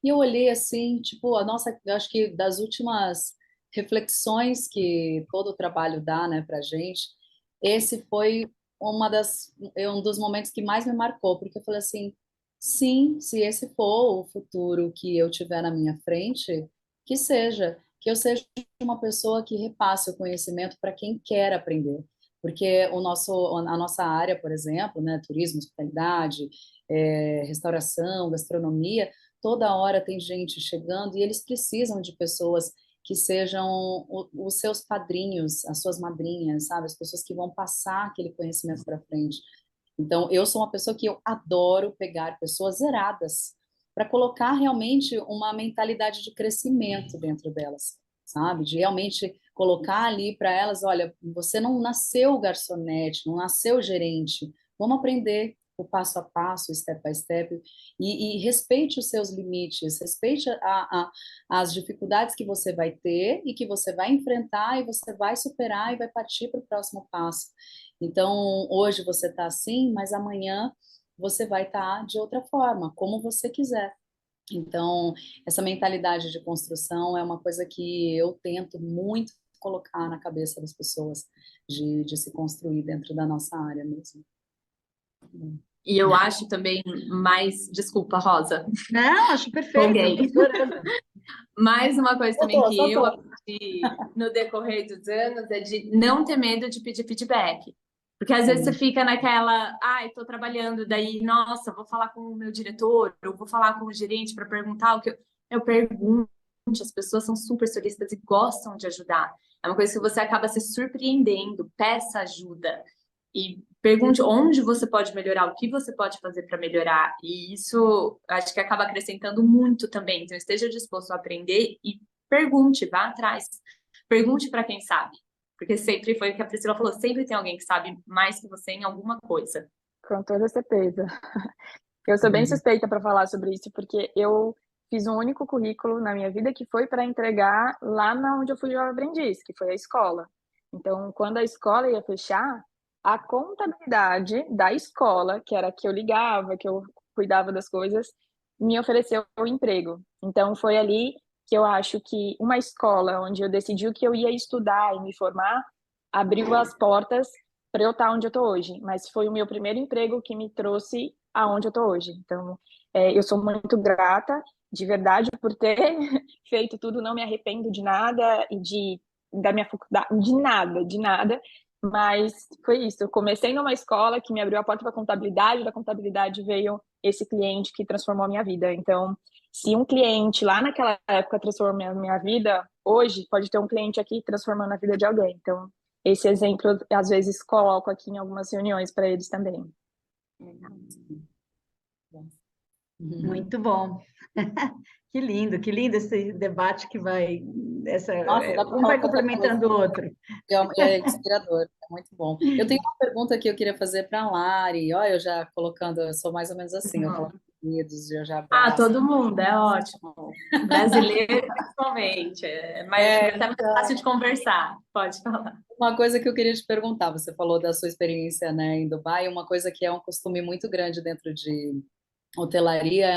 E eu olhei assim, tipo, eu acho que das últimas reflexões que todo o trabalho dá, né, para gente, esse foi um dos momentos que mais me marcou, porque eu falei assim, sim, se esse for o futuro que eu tiver na minha frente, que eu seja uma pessoa que repasse o conhecimento para quem quer aprender. Porque a nossa área, por exemplo, né, turismo, hospitalidade, restauração, gastronomia, toda hora tem gente chegando e eles precisam de pessoas que sejam os seus padrinhos, as suas madrinhas, sabe? As pessoas que vão passar aquele conhecimento para frente. Então, eu sou uma pessoa que eu adoro pegar pessoas zeradas para colocar realmente uma mentalidade de crescimento dentro delas, sabe? De realmente colocar ali para elas, olha, você não nasceu garçonete, não nasceu gerente, vamos aprender o passo a passo, o step by step, e respeite os seus limites, respeite as dificuldades que você vai ter e que você vai enfrentar e você vai superar e vai partir para o próximo passo. Então, hoje você está assim, mas amanhã você vai estar de outra forma, como você quiser. Então, essa mentalidade de construção é uma coisa que eu tento muito colocar na cabeça das pessoas, de se construir dentro da nossa área mesmo. E eu acho também mais... Desculpa, Rosa. Não, acho perfeito. Mais uma coisa também que eu aprendi no decorrer dos anos é de não ter medo de pedir feedback. Porque às vezes você fica naquela, ai, estou trabalhando, daí, nossa, vou falar com o meu diretor, eu vou falar com o gerente para perguntar o que eu pergunto. As pessoas são super solícitas e gostam de ajudar. É uma coisa que você acaba se surpreendendo, peça ajuda e pergunte onde você pode melhorar, o que você pode fazer para melhorar. E isso acho que acaba acrescentando muito também. Então, esteja disposto a aprender e pergunte, vá atrás. Pergunte para quem sabe. Porque sempre foi o que a Priscila falou, sempre tem alguém que sabe mais que você em alguma coisa. Com toda certeza. Eu sou bem suspeita para falar sobre isso, porque eu fiz um único currículo na minha vida que foi para entregar lá na onde eu fui jovem aprendiz, que foi a escola. Então, quando a escola ia fechar, a contabilidade da escola, que era a que eu ligava, que eu cuidava das coisas, me ofereceu o emprego. Então, foi ali que eu acho que uma escola onde eu decidi o que eu ia estudar e me formar, abriu as portas para eu estar onde eu estou hoje. Mas foi o meu primeiro emprego que me trouxe aonde eu estou hoje. Então, eu sou muito grata, de verdade, por ter feito tudo, não me arrependo de nada e da minha faculdade, de nada. Mas foi isso. Eu comecei numa escola que me abriu a porta para contabilidade, da contabilidade veio esse cliente que transformou a minha vida. Então, se um cliente lá naquela época transformou a minha vida, hoje pode ter um cliente aqui transformando a vida de alguém. Então, esse exemplo, às vezes, coloco aqui em algumas reuniões para eles também. Muito bom. Que lindo esse debate que vai... um vai complementando o outro. É inspirador, é muito bom. Eu tenho uma pergunta que eu queria fazer para a Lari. Olha, eu já colocando, eu sou mais ou menos assim, eu coloco unidos, eu já abraço. Todo mundo, é ótimo. Brasileiro, principalmente. Até mais fácil de conversar. Pode falar. Uma coisa que eu queria te perguntar, você falou da sua experiência, né, em Dubai, uma coisa que é um costume muito grande dentro de hotelaria,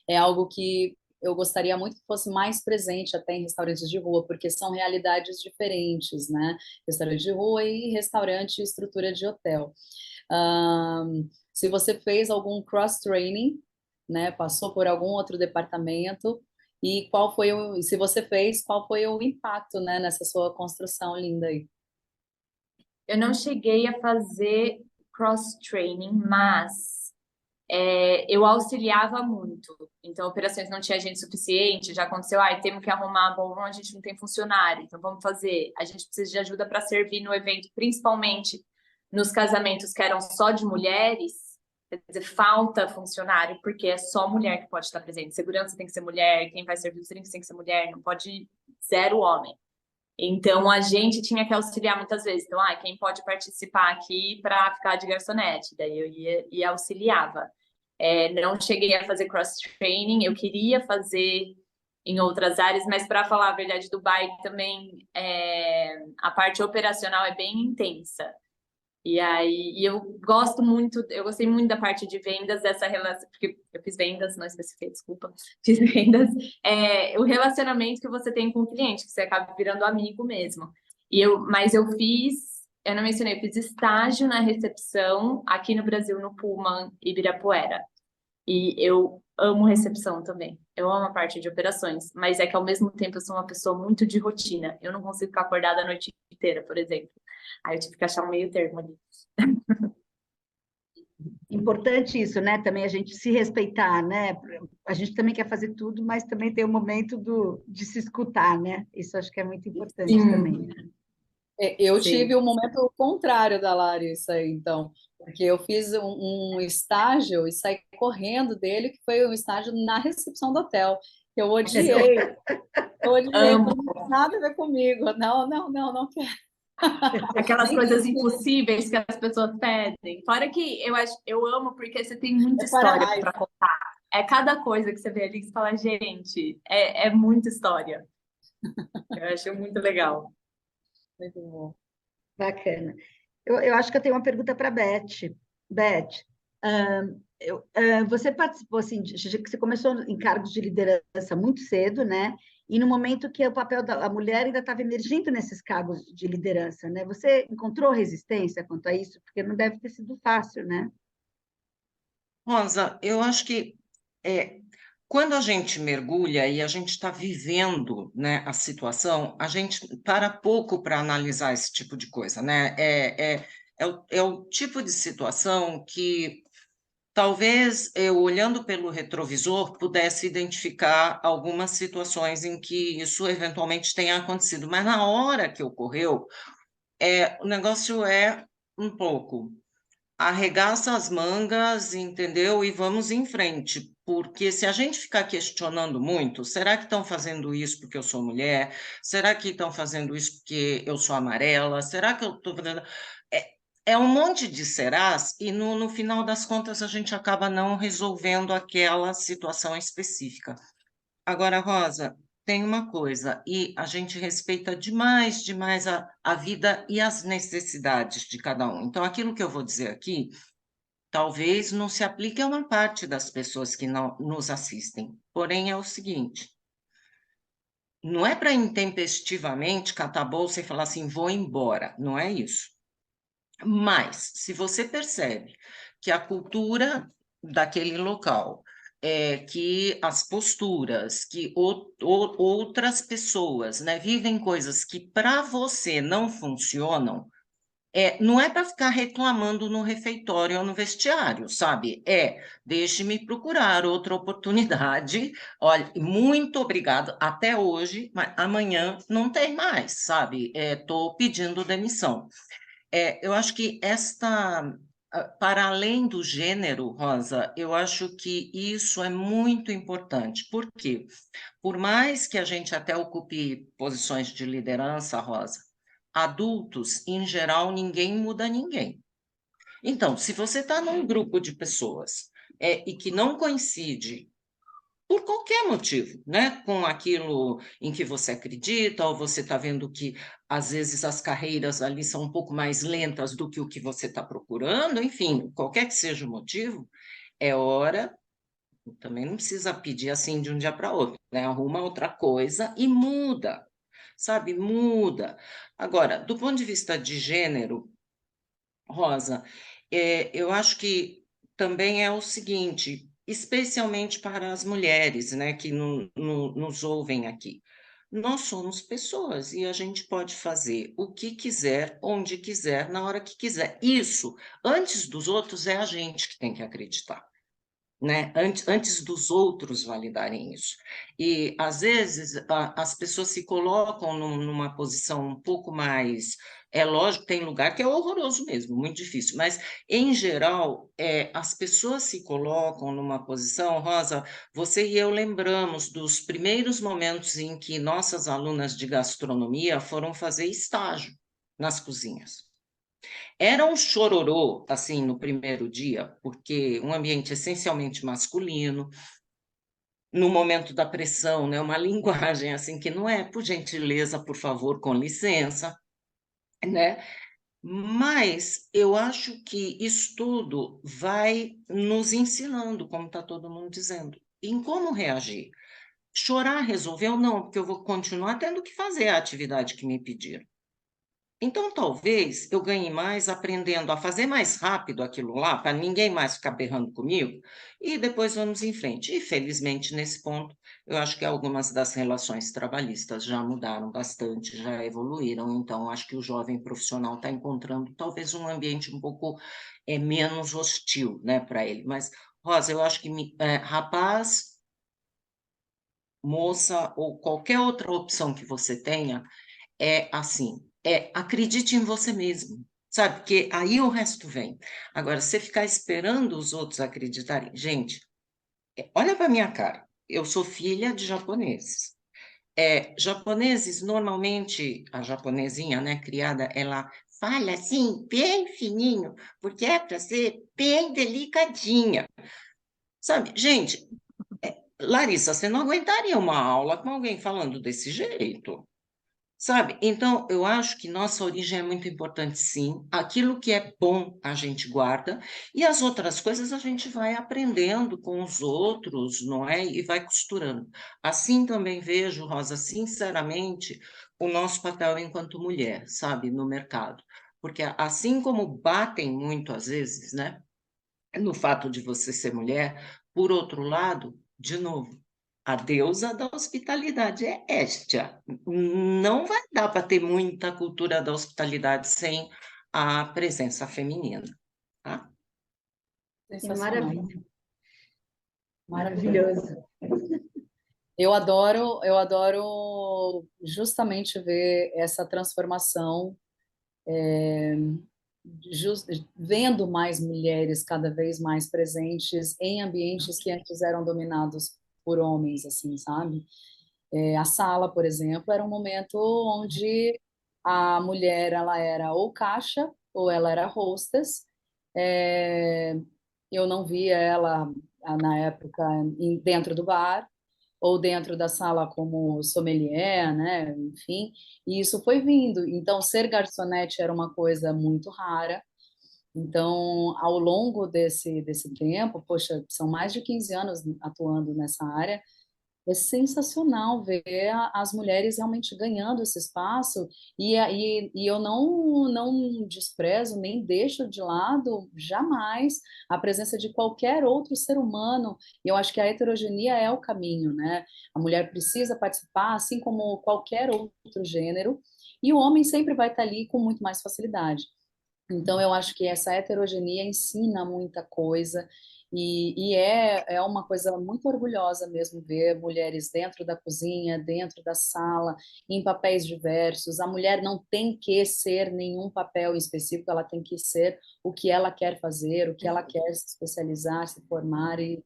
é algo que eu gostaria muito que fosse mais presente até em restaurantes de rua, porque são realidades diferentes, né? Restaurante de rua e restaurante e estrutura de hotel. Se você fez algum cross-training, né? Passou por algum outro departamento, e se você fez, qual foi o impacto, né, nessa sua construção linda aí? Eu não cheguei a fazer cross-training, mas eu auxiliava muito. Então, operações não tinha gente suficiente, já aconteceu, temos que arrumar, bom, a gente não tem funcionário, então vamos fazer. A gente precisa de ajuda para servir no evento, principalmente nos casamentos que eram só de mulheres, quer dizer, falta funcionário, porque é só mulher que pode estar presente. Segurança tem que ser mulher, quem vai servir os drinks tem que ser mulher, não pode zero homem. Então, a gente tinha que auxiliar muitas vezes. Então, quem pode participar aqui para ficar de garçonete? Daí eu ia e auxiliava. Não cheguei a fazer cross-training, eu queria fazer em outras áreas, mas para falar a verdade, Dubai também, a parte operacional é bem intensa. E aí, eu gostei muito da parte de vendas, dessa relação, porque eu fiz vendas, não especifiquei, desculpa, fiz vendas, o relacionamento que você tem com o cliente, que você acaba virando amigo mesmo. Mas eu não mencionei, eu fiz estágio na recepção aqui no Brasil, no Pullman Ibirapuera. E eu amo recepção também. Eu amo a parte de operações, mas é que ao mesmo tempo eu sou uma pessoa muito de rotina. Eu não consigo ficar acordada a noite inteira, por exemplo. Aí eu tive que achar um meio termo ali. Importante isso, né? Também a gente se respeitar, né? A gente também quer fazer tudo, mas também tem o momento de se escutar, né? Isso acho que é muito importante também, Sim, né? Eu tive sim. o momento contrário da Larissa, então, porque eu fiz um estágio e saí correndo dele, que foi um estágio na recepção do hotel. Eu odiei, Amo. falei, não tem nada a ver comigo. Não, não, não, não quero. Aquelas Nem coisas quis impossíveis que as pessoas pedem. Fora que eu amo porque você tem muita é para a história raiva. para contar. É cada coisa que você vê ali que você fala, gente, é muita história. Eu acho muito legal. Muito bom. Bacana. Eu acho que eu tenho uma pergunta para a Beth. Beth, você participou, assim, que você começou em cargos de liderança muito cedo, né? E no momento que o papel da mulher ainda estava emergindo nesses cargos de liderança, né? Você encontrou resistência quanto a isso? Porque não deve ter sido fácil, né? Rosa, eu acho que é, quando a gente mergulha e a gente está vivendo, né, a situação, a gente para pouco para analisar esse tipo de coisa, né? É o tipo de situação que talvez eu, olhando pelo retrovisor, pudesse identificar algumas situações em que isso eventualmente tenha acontecido, mas na hora que ocorreu, o negócio é um pouco arregaça as mangas, entendeu? E vamos em frente, porque se a gente ficar questionando muito, será que estão fazendo isso porque eu sou mulher? Será que estão fazendo isso porque eu sou amarela? Será que eu estou fazendo. É, é um monte de serás, e no final das contas a gente acaba não resolvendo aquela situação específica. Agora, Rosa, tem uma coisa, e a gente respeita demais, demais a vida e as necessidades de cada um. Então, aquilo que eu vou dizer aqui, talvez não se aplique a uma parte das pessoas que não nos assistem. Porém, é o seguinte: não é para intempestivamente catar a bolsa e falar assim, vou embora. Não é isso. Mas, se você percebe que a cultura daquele local, que as posturas, que outras pessoas, né, vivem coisas que para você não funcionam, não é para ficar reclamando no refeitório ou no vestiário, sabe? Deixe-me procurar outra oportunidade. Olha, muito obrigado até hoje, mas amanhã não tem mais, sabe? Estou pedindo demissão. Eu acho que para além do gênero, Rosa, eu acho que isso é muito importante. Por quê? Por mais que a gente até ocupe posições de liderança, Rosa, adultos, em geral, ninguém muda ninguém. Então, se você está num grupo de pessoas e que não coincide por qualquer motivo, né? Com aquilo em que você acredita, ou você está vendo que às vezes as carreiras ali são um pouco mais lentas do que o que você está procurando, enfim, qualquer que seja o motivo, é hora, também não precisa pedir assim de um dia para outro, né? Arruma outra coisa e muda, sabe? Muda. Agora, do ponto de vista de gênero, Rosa, eu acho que também é o seguinte, especialmente para as mulheres, né, que nos ouvem aqui. Nós somos pessoas e a gente pode fazer o que quiser, onde quiser, na hora que quiser. Isso, antes dos outros, é a gente que tem que acreditar, né? Antes dos outros validarem isso. E, às vezes, as pessoas se colocam numa posição um pouco mais. É lógico, tem lugar que é horroroso mesmo, muito difícil, mas, em geral, as pessoas se colocam numa posição. Rosa, você e eu lembramos dos primeiros momentos em que nossas alunas de gastronomia foram fazer estágio nas cozinhas. Era um chororô, assim, no primeiro dia, porque um ambiente essencialmente masculino, no momento da pressão, né, uma linguagem assim que não é, por gentileza, por favor, com licença, né? Mas eu acho que isso tudo vai nos ensinando, como está todo mundo dizendo, em como reagir. Chorar resolveu? Não, porque eu vou continuar tendo que fazer a atividade que me pediram. Então, talvez eu ganhe mais aprendendo a fazer mais rápido aquilo lá, para ninguém mais ficar berrando comigo, e depois vamos em frente. E, felizmente, nesse ponto, eu acho que algumas das relações trabalhistas já mudaram bastante, já evoluíram. Então, acho que o jovem profissional está encontrando talvez um ambiente um pouco menos hostil, né, para ele. Mas, Rosa, eu acho que rapaz, moça ou qualquer outra opção que você tenha, é assim, acredite em você mesmo, sabe? Porque aí o resto vem. Agora, você ficar esperando os outros acreditarem, gente, olha para minha cara. Eu sou filha de japoneses. Japoneses, normalmente, a japonesinha, né, criada, ela fala assim, bem fininho, porque é para ser bem delicadinha. Sabe, gente, Larissa, você não aguentaria uma aula com alguém falando desse jeito. Sabe? Então, eu acho que nossa origem é muito importante, sim. Aquilo que é bom a gente guarda, e as outras coisas a gente vai aprendendo com os outros, não é? E vai costurando. Assim também vejo, Rosa, sinceramente, o nosso papel enquanto mulher, sabe, no mercado. Porque assim como batem muito às vezes, né? No fato de você ser mulher, por outro lado, de novo, a deusa da hospitalidade é Hestia. Não vai dar para ter muita cultura da hospitalidade sem a presença feminina, tá? Que Sensacional. maravilha. Maravilhoso. Maravilhoso. Eu adoro justamente ver essa transformação, vendo mais mulheres cada vez mais presentes em ambientes que antes eram dominados por homens, assim, sabe? A sala, por exemplo, era um momento onde a mulher ela era ou caixa ou ela era hostess. É, eu não via ela na época dentro do bar ou dentro da sala como sommelier, né? Enfim, e isso foi vindo. Então, ser garçonete era uma coisa muito rara. Então, ao longo desse tempo, poxa, são mais de 15 anos atuando nessa área, é sensacional ver as mulheres realmente ganhando esse espaço e eu não desprezo nem deixo de lado jamais a presença de qualquer outro ser humano. E eu acho que a heterogeneia é o caminho, né? A mulher precisa participar, assim como qualquer outro gênero, e o homem sempre vai estar ali com muito mais facilidade. Então, eu acho que essa heterogeneia ensina muita coisa é uma coisa muito orgulhosa mesmo ver mulheres dentro da cozinha, dentro da sala, em papéis diversos. A mulher não tem que ser nenhum papel específico, ela tem que ser o que ela quer fazer, o que ela quer se especializar, se formar e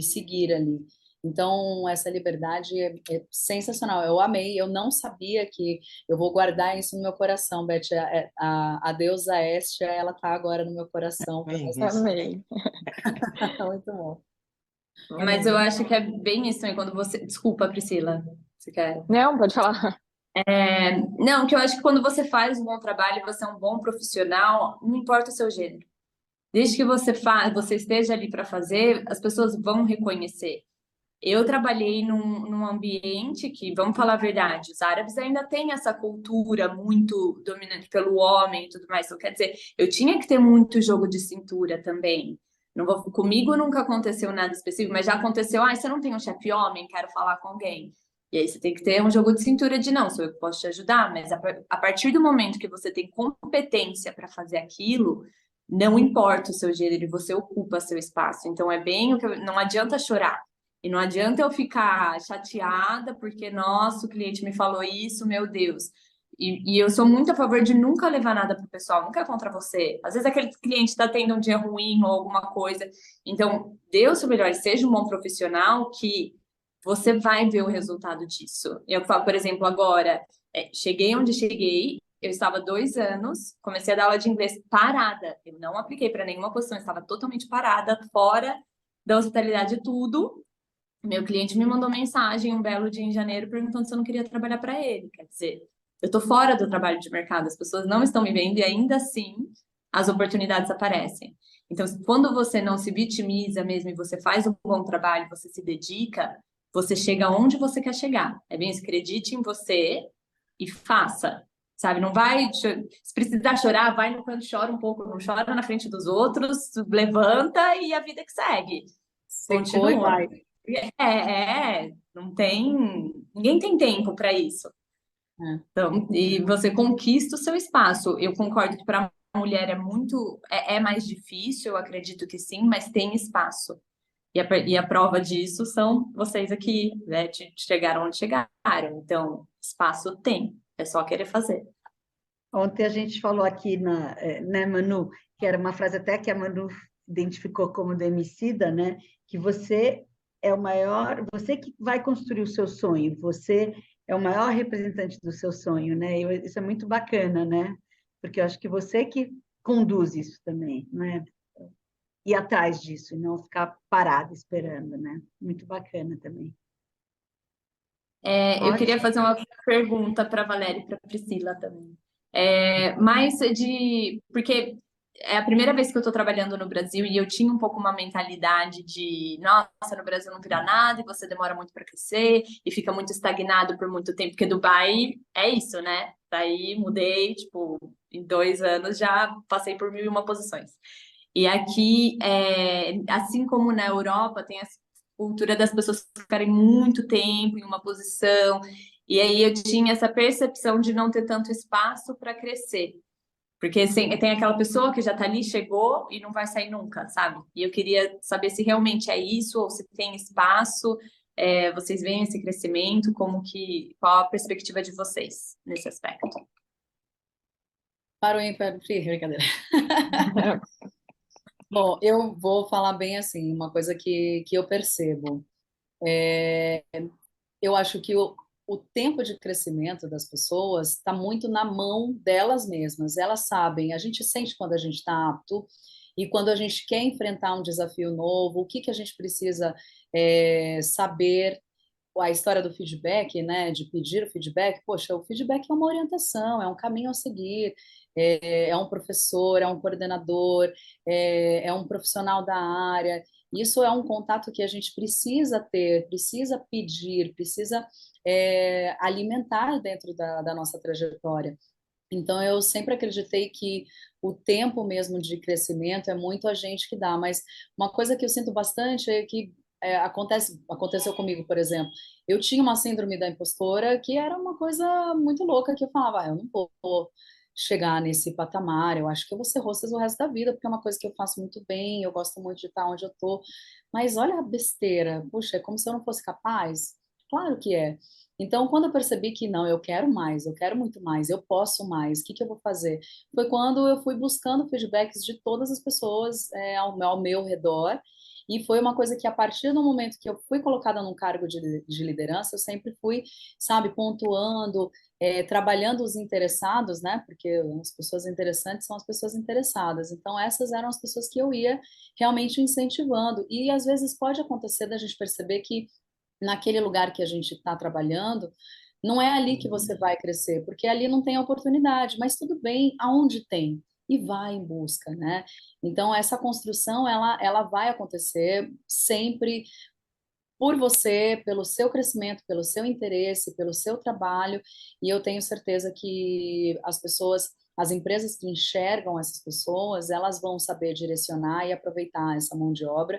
seguir ali. Então, essa liberdade é sensacional. Eu amei. Eu não sabia que eu vou guardar isso no meu coração, Beth. A deusa Hestia, ela tá agora no meu coração. Amém. Muito bom. Mas eu acho que é bem isso também, quando você... Desculpa, Priscila, você quer? Não, pode falar. Não, que eu acho que quando você faz um bom trabalho, você é um bom profissional, não importa o seu gênero. Desde que você esteja ali para fazer, as pessoas vão reconhecer. Eu trabalhei num ambiente que, vamos falar a verdade, os árabes ainda têm essa cultura muito dominante pelo homem e tudo mais. Então, quer dizer, eu tinha que ter muito jogo de cintura também. Comigo nunca aconteceu nada específico, mas já aconteceu, você não tem um chefe homem, quero falar com alguém. E aí você tem que ter um jogo de cintura de não, sou eu que posso te ajudar, mas a partir do momento que você tem competência para fazer aquilo, não importa o seu gênero, você ocupa seu espaço. Então é bem o que não adianta chorar. E não adianta eu ficar chateada porque, nossa, o cliente me falou isso, meu Deus. E eu sou muito a favor de nunca levar nada para o pessoal, nunca é contra você. Às vezes aquele cliente está tendo um dia ruim ou alguma coisa. Então, dê o seu melhor, seja um bom profissional que você vai ver o resultado disso. Eu falo, por exemplo, agora, cheguei onde cheguei, eu estava 2 anos, comecei a dar aula de inglês parada. Eu não apliquei para nenhuma posição, estava totalmente parada, fora da hospitalidade, tudo. Meu cliente me mandou mensagem um belo dia em janeiro perguntando se eu não queria trabalhar para ele. Quer dizer, eu estou fora do trabalho de mercado, as pessoas não estão me vendo e ainda assim as oportunidades aparecem. Então, quando você não se vitimiza mesmo e você faz um bom trabalho, você se dedica, você chega onde você quer chegar. É bem isso, acredite em você e faça. sabe? Não vai, se precisar chorar, vai no canto, chora um pouco, não chora na frente dos outros, levanta e a vida que segue. Secou e Continua. vai. Não tem, ninguém tem tempo para isso. É. Então, e você conquista o seu espaço. Eu concordo que para a mulher é mais difícil, eu acredito que sim, mas tem espaço. E a prova disso são vocês aqui, né? Chegaram onde chegaram. Então, espaço tem, é só querer fazer. Ontem a gente falou aqui, né, Manu, que era uma frase até que a Manu identificou como do Emicida, né? Que você é o maior, você que vai construir o seu sonho, você é o maior representante do seu sonho, né? Isso é muito bacana, né? Porque eu acho que você que conduz isso também, né? Ir atrás disso e não ficar parado esperando, né? Muito bacana também. Eu queria Ótimo. fazer uma pergunta para a Valéria e para a Priscila também. Porque é a primeira vez que eu estou trabalhando no Brasil e eu tinha um pouco uma mentalidade de, nossa, no Brasil não vira nada e você demora muito para crescer e fica muito estagnado por muito tempo, porque Dubai é isso, né? Daí mudei, tipo, em 2 anos já passei por 1001 posições. E aqui, assim como na Europa, tem essa cultura das pessoas ficarem muito tempo em uma posição. E aí eu tinha essa percepção de não ter tanto espaço para crescer. Porque assim, tem aquela pessoa que já está ali, chegou e não vai sair nunca, sabe? E eu queria saber se realmente é isso ou se tem espaço. Vocês veem esse crescimento, qual a perspectiva de vocês nesse aspecto? Para o ímpar, brincadeira. Bom, eu vou falar bem assim, uma coisa que eu percebo. Eu acho que o tempo de crescimento das pessoas está muito na mão delas mesmas. Elas sabem, a gente sente quando a gente está apto e quando a gente quer enfrentar um desafio novo, o que que a gente precisa saber. A história do feedback, né, de pedir o feedback, poxa, o feedback é uma orientação, é um caminho a seguir, é um professor, é um coordenador, é um profissional da área. Isso é um contato que a gente precisa ter, precisa pedir, precisa alimentar dentro da nossa trajetória. Então, eu sempre acreditei que o tempo mesmo de crescimento é muito a gente que dá, mas uma coisa que eu sinto bastante é que aconteceu comigo, por exemplo. Eu tinha uma síndrome da impostora que era uma coisa muito louca que eu falava, eu não vou chegar nesse patamar, eu acho que eu vou ser hostess o resto da vida, porque é uma coisa que eu faço muito bem, eu gosto muito de estar onde eu tô. Mas olha a besteira, puxa, é como se eu não fosse capaz. Claro que é. Então, quando eu percebi que não, eu quero mais, eu quero muito mais, eu posso mais, o que que eu vou fazer? Foi quando eu fui buscando feedbacks de todas as pessoas ao meu redor, e foi uma coisa que, a partir do momento que eu fui colocada num cargo de liderança, eu sempre fui, sabe, pontuando, trabalhando os interessados, né? Porque as pessoas interessantes são as pessoas interessadas. Então, essas eram as pessoas que eu ia realmente incentivando. E, às vezes, pode acontecer da gente perceber que naquele lugar que a gente está trabalhando, não é ali que você vai crescer, porque ali não tem oportunidade, mas tudo bem, aonde tem? E vai em busca, né? Então, essa construção, ela vai acontecer sempre por você, pelo seu crescimento, pelo seu interesse, pelo seu trabalho, e eu tenho certeza que as pessoas, as empresas que enxergam essas pessoas, elas vão saber direcionar e aproveitar essa mão de obra,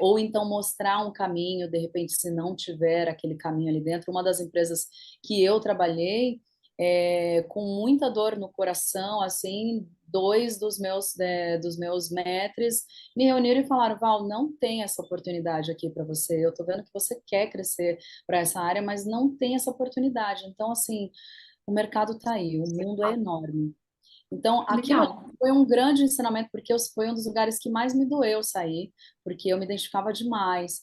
ou então mostrar um caminho, de repente, se não tiver aquele caminho ali dentro. Uma das empresas que eu trabalhei, com muita dor no coração, assim, dois dos meus mestres me reuniram e falaram, Val, não tem essa oportunidade aqui para você. Eu estou vendo que você quer crescer para essa área, mas não tem essa oportunidade. Então, assim, o mercado está aí, o mundo é enorme. Então, aquilo Legal. foi um grande ensinamento, porque foi um dos lugares que mais me doeu sair, porque eu me identificava demais.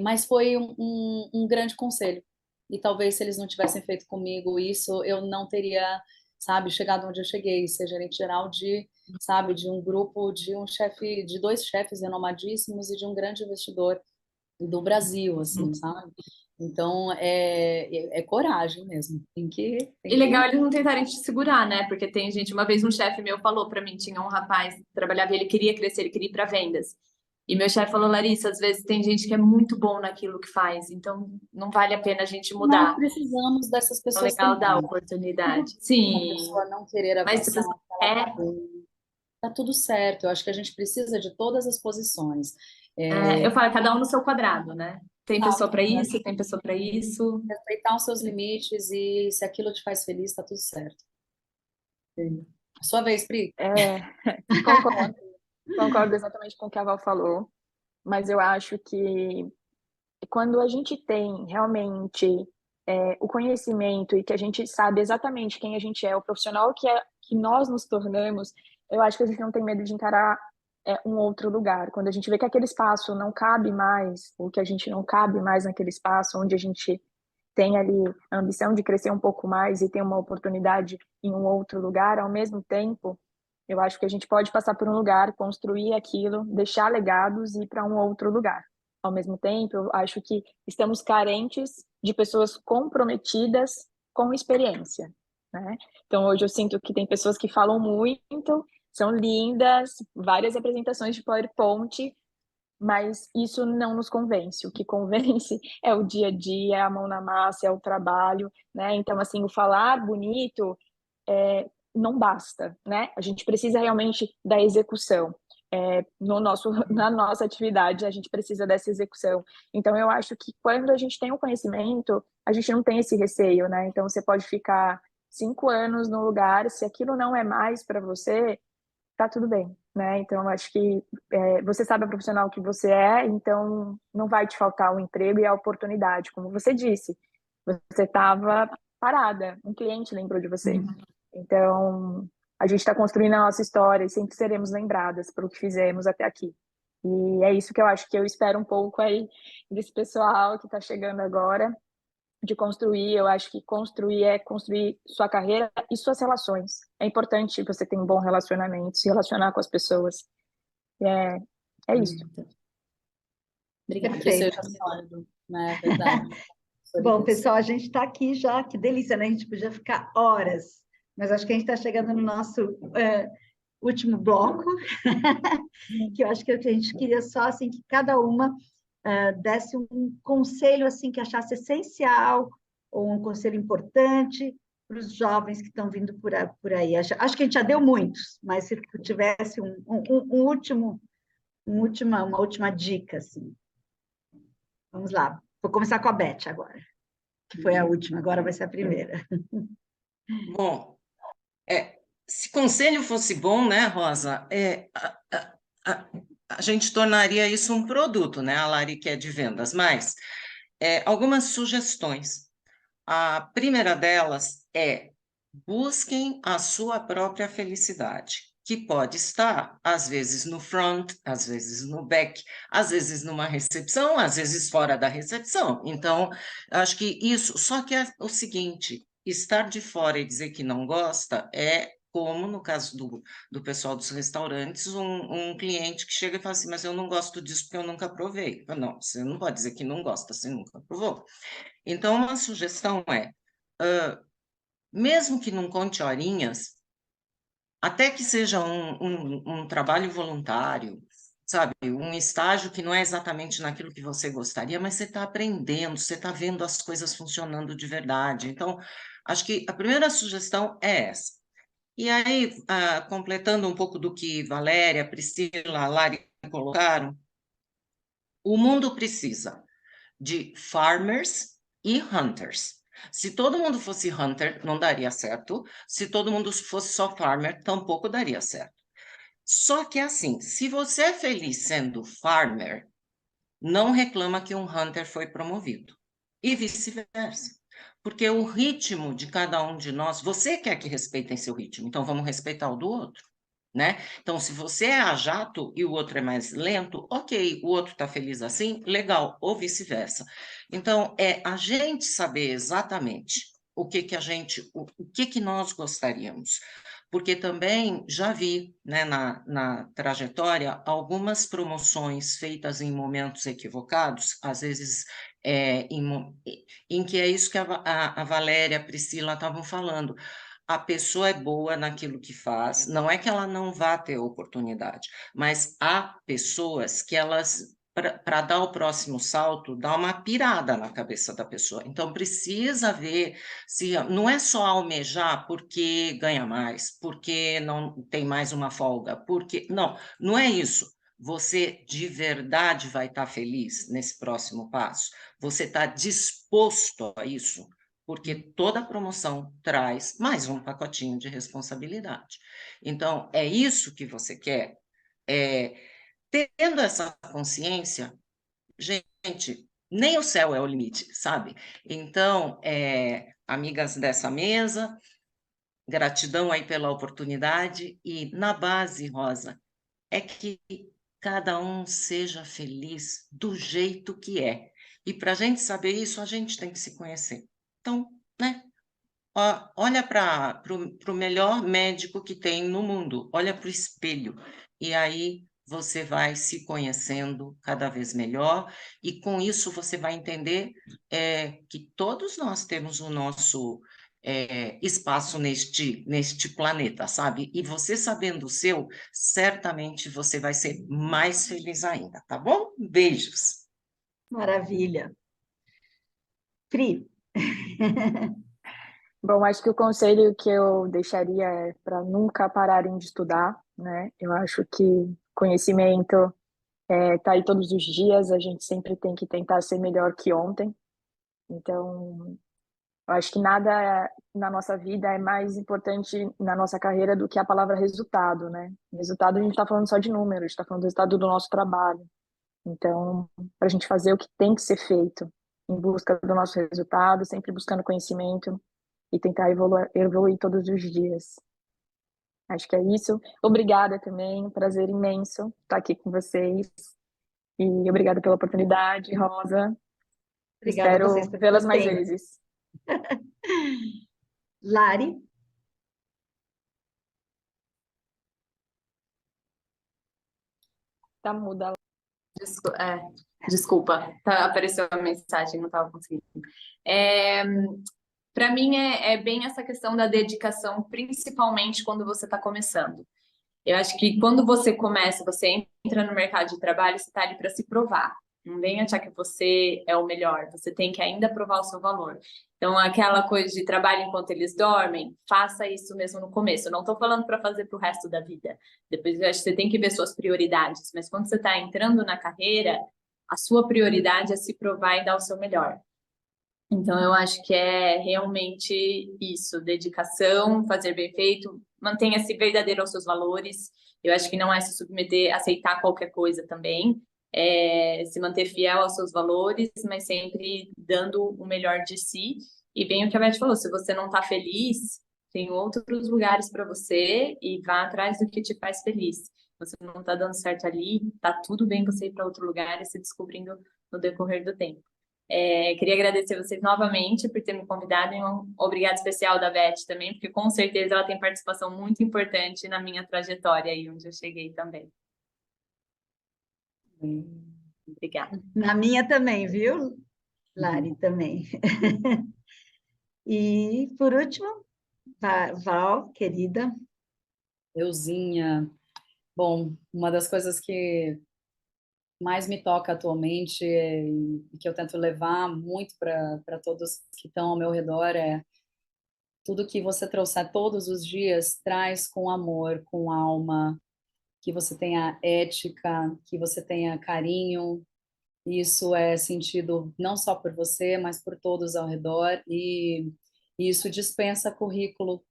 Mas foi um grande conselho. E talvez se eles não tivessem feito comigo isso, eu não teria, sabe, chegado onde eu cheguei, ser gerente geral sabe, de um grupo, de um chefe, de dois chefes renomadíssimos e de um grande investidor do Brasil, assim, sabe? Então, é coragem mesmo. E legal eles não tentarem te segurar, né? Porque tem gente, uma vez um chefe meu falou para mim, tinha um rapaz que trabalhava e ele queria crescer, ele queria ir para vendas. E meu chefe falou, Larissa, às vezes tem gente que é muito bom naquilo que faz, então não vale a pena a gente Nós mudar. precisamos dessas É pessoas legal dar também. oportunidade. Uma Sim, pessoa não querer mas se avançar, você ela tá quer, bem. Tá tudo certo. Eu acho que a gente precisa de todas as posições. eu falo, cada um no seu quadrado, né? Tem pessoa para Exato. isso, tem pessoa para isso. Respeitar os seus limites e se aquilo te faz feliz, tá tudo certo. Sua vez, Pri. É, concordo, concordo exatamente com o que a Val falou, mas eu acho que quando a gente tem realmente o conhecimento e que a gente sabe exatamente quem a gente é, o profissional que nós nos tornamos, eu acho que a gente não tem medo de encarar um outro lugar. Quando a gente vê que aquele espaço não cabe mais, ou que a gente não cabe mais naquele espaço, onde a gente tem ali a ambição de crescer um pouco mais e ter uma oportunidade em um outro lugar, ao mesmo tempo, eu acho que a gente pode passar por um lugar, construir aquilo, deixar legados e ir para um outro lugar. Ao mesmo tempo, eu acho que estamos carentes de pessoas comprometidas com experiência, né? Então, hoje eu sinto que tem pessoas que falam muito, são lindas, várias apresentações de PowerPoint, mas isso não nos convence. O que convence é o dia a dia, é a mão na massa, é o trabalho, né? Então, assim, o falar bonito não basta, né? A gente precisa realmente da execução. Na nossa atividade, a gente precisa dessa execução. Então, eu acho que quando a gente tem o conhecimento, a gente não tem esse receio, né? Então, você pode ficar 5 anos no lugar, se aquilo não é mais para você, tá tudo bem, né? Então, eu acho que você sabe a profissional que você é, então não vai te faltar o emprego e a oportunidade. Como você disse, você estava parada, um cliente lembrou de você. Então, a gente está construindo a nossa história e sempre seremos lembradas pelo que fizemos até aqui. E é isso que eu acho que eu espero um pouco aí desse pessoal que está chegando agora, de construir. Eu acho que construir é construir sua carreira e suas relações. É importante você ter um bom relacionamento, se relacionar com as pessoas. É isso. Obrigada. Que Perfeito. seja sólido, né? É verdade. Bom, Solidez. pessoal, a gente está aqui já, que delícia, né? A gente podia ficar horas, mas acho que a gente está chegando no nosso último bloco, que eu acho que a gente queria só assim que cada uma desse um conselho assim que achasse essencial ou um conselho importante para os jovens que estão vindo por aí. Acho que a gente já deu muitos, mas se tivesse uma última dica, assim. Vamos lá. Vou começar com a Beth agora, que foi a última, agora vai ser a primeira. Bom, se conselho fosse bom, né, Rosa, a gente tornaria isso um produto, né? A Lari que é de vendas, mas algumas sugestões. A primeira delas é busquem a sua própria felicidade, que pode estar, às vezes, no front, às vezes no back, às vezes numa recepção, às vezes fora da recepção. Então, acho que isso, só que é o seguinte, estar de fora e dizer que não gosta é como no caso do pessoal dos restaurantes, um cliente que chega e fala assim, mas eu não gosto disso porque eu nunca provei. Não, você não pode dizer que não gosta, você nunca provou. Então, uma sugestão é, mesmo que não conte horinhas, até que seja um trabalho voluntário, sabe? Um estágio que não é exatamente naquilo que você gostaria, mas você está aprendendo, você está vendo as coisas funcionando de verdade. Então, acho que a primeira sugestão é essa. E aí, completando um pouco do que Valéria, Priscila, Lari colocaram, o mundo precisa de farmers e hunters. Se todo mundo fosse hunter, não daria certo. Se todo mundo fosse só farmer, tampouco daria certo. Só que assim, se você é feliz sendo farmer, não reclama que um hunter foi promovido. E vice-versa. Porque o ritmo de cada um de nós, você quer que respeitem seu ritmo, então vamos respeitar o do outro. Né? Então, se você é a jato e o outro é mais lento, ok, o outro está feliz assim, legal, ou vice-versa. Então, é a gente saber exatamente o que nós gostaríamos. Porque também já vi, né, na trajetória algumas promoções feitas em momentos equivocados, às vezes em que é isso que a Valéria, a Priscila estavam falando. a pessoa é boa naquilo que faz, não é que ela não vá ter oportunidade, mas há pessoas que elas, para dar o próximo salto, dá uma pirada na cabeça da pessoa. Então, precisa ver se não é só almejar porque ganha mais, porque não tem mais uma folga, porque. Não, não é isso. Você de verdade vai estar feliz nesse próximo passo? Você está disposto a isso? Porque toda promoção traz mais um pacotinho de responsabilidade. Então, é isso que você quer? É, tendo essa consciência, gente, nem o céu é o limite, sabe? Então, amigas dessa mesa, gratidão aí pela oportunidade e na base, Rosa, é que cada um seja feliz do jeito que é. E para a gente saber isso, a gente tem que se conhecer. Então, né? Olha para o melhor médico que tem no mundo, olha para o espelho, e aí você vai se conhecendo cada vez melhor, e com isso você vai entender que todos nós temos o nosso espaço neste planeta, sabe? E você sabendo o seu, certamente você vai ser mais feliz ainda, tá bom? Beijos. Maravilha. Pri, Bom, acho que o conselho que eu deixaria é para nunca pararem de estudar, né? Eu acho que conhecimento tá aí todos os dias, a gente sempre tem que tentar ser melhor que ontem. Então, eu acho que nada na nossa vida é mais importante na nossa carreira do que a palavra resultado, né? Resultado, a gente está falando só de números, a gente está falando do resultado do nosso trabalho. Então, para a gente fazer o que tem que ser feito em busca do nosso resultado, sempre buscando conhecimento e tentar evoluir todos os dias. Acho que é isso. Obrigada também, um prazer imenso estar aqui com vocês. E obrigada pela oportunidade, Rosa. obrigada a Espero vocês pelo vê-las mais tempo. vezes. Lari, Tá muda. Desculpa, apareceu a mensagem, não estava conseguindo. É, Para mim é bem essa questão da dedicação, principalmente quando você está começando. Eu acho que quando você começa, você entra no mercado de trabalho, você está ali para se provar. Não vem achar que você é o melhor, você tem que ainda provar o seu valor. Então, aquela coisa de trabalho enquanto eles dormem, faça isso mesmo no começo. Eu não estou falando para fazer para o resto da vida. Depois, eu acho que você tem que ver suas prioridades. Mas quando você está entrando na carreira, a sua prioridade é se provar e dar o seu melhor. Então, eu acho que é realmente isso, dedicação, fazer bem feito, mantenha-se verdadeiro aos seus valores. Eu acho que não é se submeter, aceitar qualquer coisa também, se manter fiel aos seus valores, mas sempre dando o melhor de si. E bem o que a Beth falou, se você não está feliz, tem outros lugares para você e vá atrás do que te faz feliz. Você não está dando certo ali, tá tudo bem você ir para outro lugar e se descobrindo no decorrer do tempo. Queria agradecer vocês novamente por ter me convidado e um obrigado especial da Beth também, porque com certeza ela tem participação muito importante na minha trajetória aí onde eu cheguei também. Obrigada. na minha também, viu? Lari também. E, por último, Val, querida. Euzinha, bom, uma das coisas que mais me toca atualmente e que eu tento levar muito para todos que estão ao meu redor é tudo que você trouxer todos os dias, traz com amor, com alma, que você tenha ética, que você tenha carinho. Isso é sentido não só por você, mas por todos ao redor e isso dispensa currículo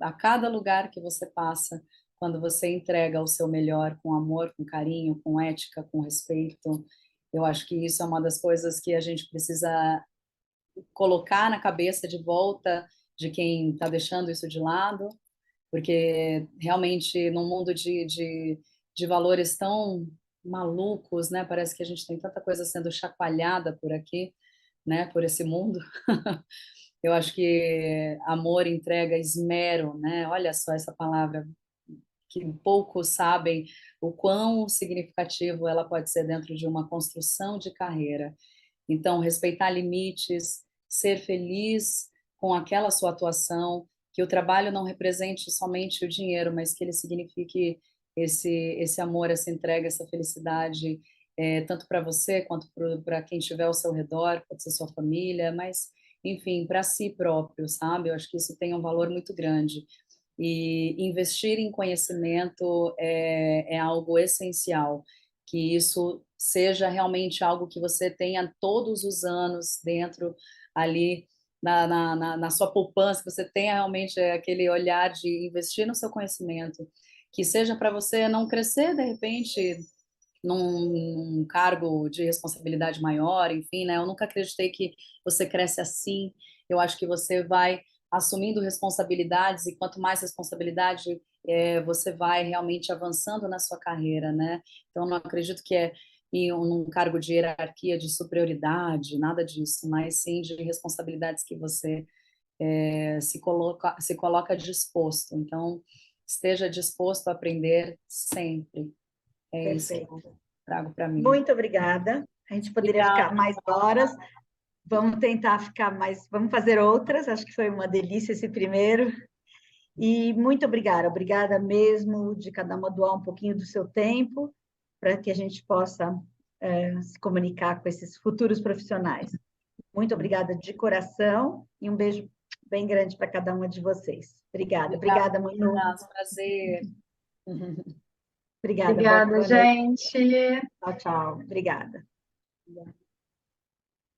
a cada lugar que você passa, quando você entrega o seu melhor com amor, com carinho, com ética, com respeito. Eu acho que isso é uma das coisas que a gente precisa colocar na cabeça de volta de quem está deixando isso de lado, porque realmente num mundo de valores tão malucos, né? Parece que a gente tem tanta coisa sendo chacoalhada por aqui, né? Por esse mundo. Eu acho que amor, entrega, esmero, né? Olha só essa palavra que poucos sabem o quão significativo ela pode ser dentro de uma construção de carreira. Então, respeitar limites, ser feliz com aquela sua atuação, que o trabalho não represente somente o dinheiro, mas que ele signifique esse amor, essa entrega, essa felicidade, tanto para você quanto para quem estiver ao seu redor, pode ser sua família, mas, enfim, para si próprio, sabe? Eu acho que isso tem um valor muito grande. E investir em conhecimento é algo essencial, que isso seja realmente algo que você tenha todos os anos dentro ali na sua poupança, que você tenha realmente aquele olhar de investir no seu conhecimento, que seja para você não crescer de repente num cargo de responsabilidade maior, enfim, né? Eu nunca acreditei que você cresce assim. Eu acho que você vai assumindo responsabilidades e quanto mais responsabilidade você vai realmente avançando na sua carreira, né? Então, eu não acredito que é num cargo de hierarquia, de superioridade, nada disso, mas sim de responsabilidades que você se coloca disposto. Então, esteja disposto a aprender sempre. É isso que eu Perfeito. trago para mim. Muito obrigada. A gente poderia ficar mais horas. Vamos tentar ficar mais, vamos fazer outras. Acho que foi uma delícia esse primeiro. E muito obrigada, obrigada mesmo de cada uma doar um pouquinho do seu tempo para que a gente possa se comunicar com esses futuros profissionais. Muito obrigada de coração e um beijo bem grande para cada uma de vocês. Obrigada, Manu. Prazer. Obrigada, Obrigada, boa noite. gente. Tchau, tchau. Obrigada.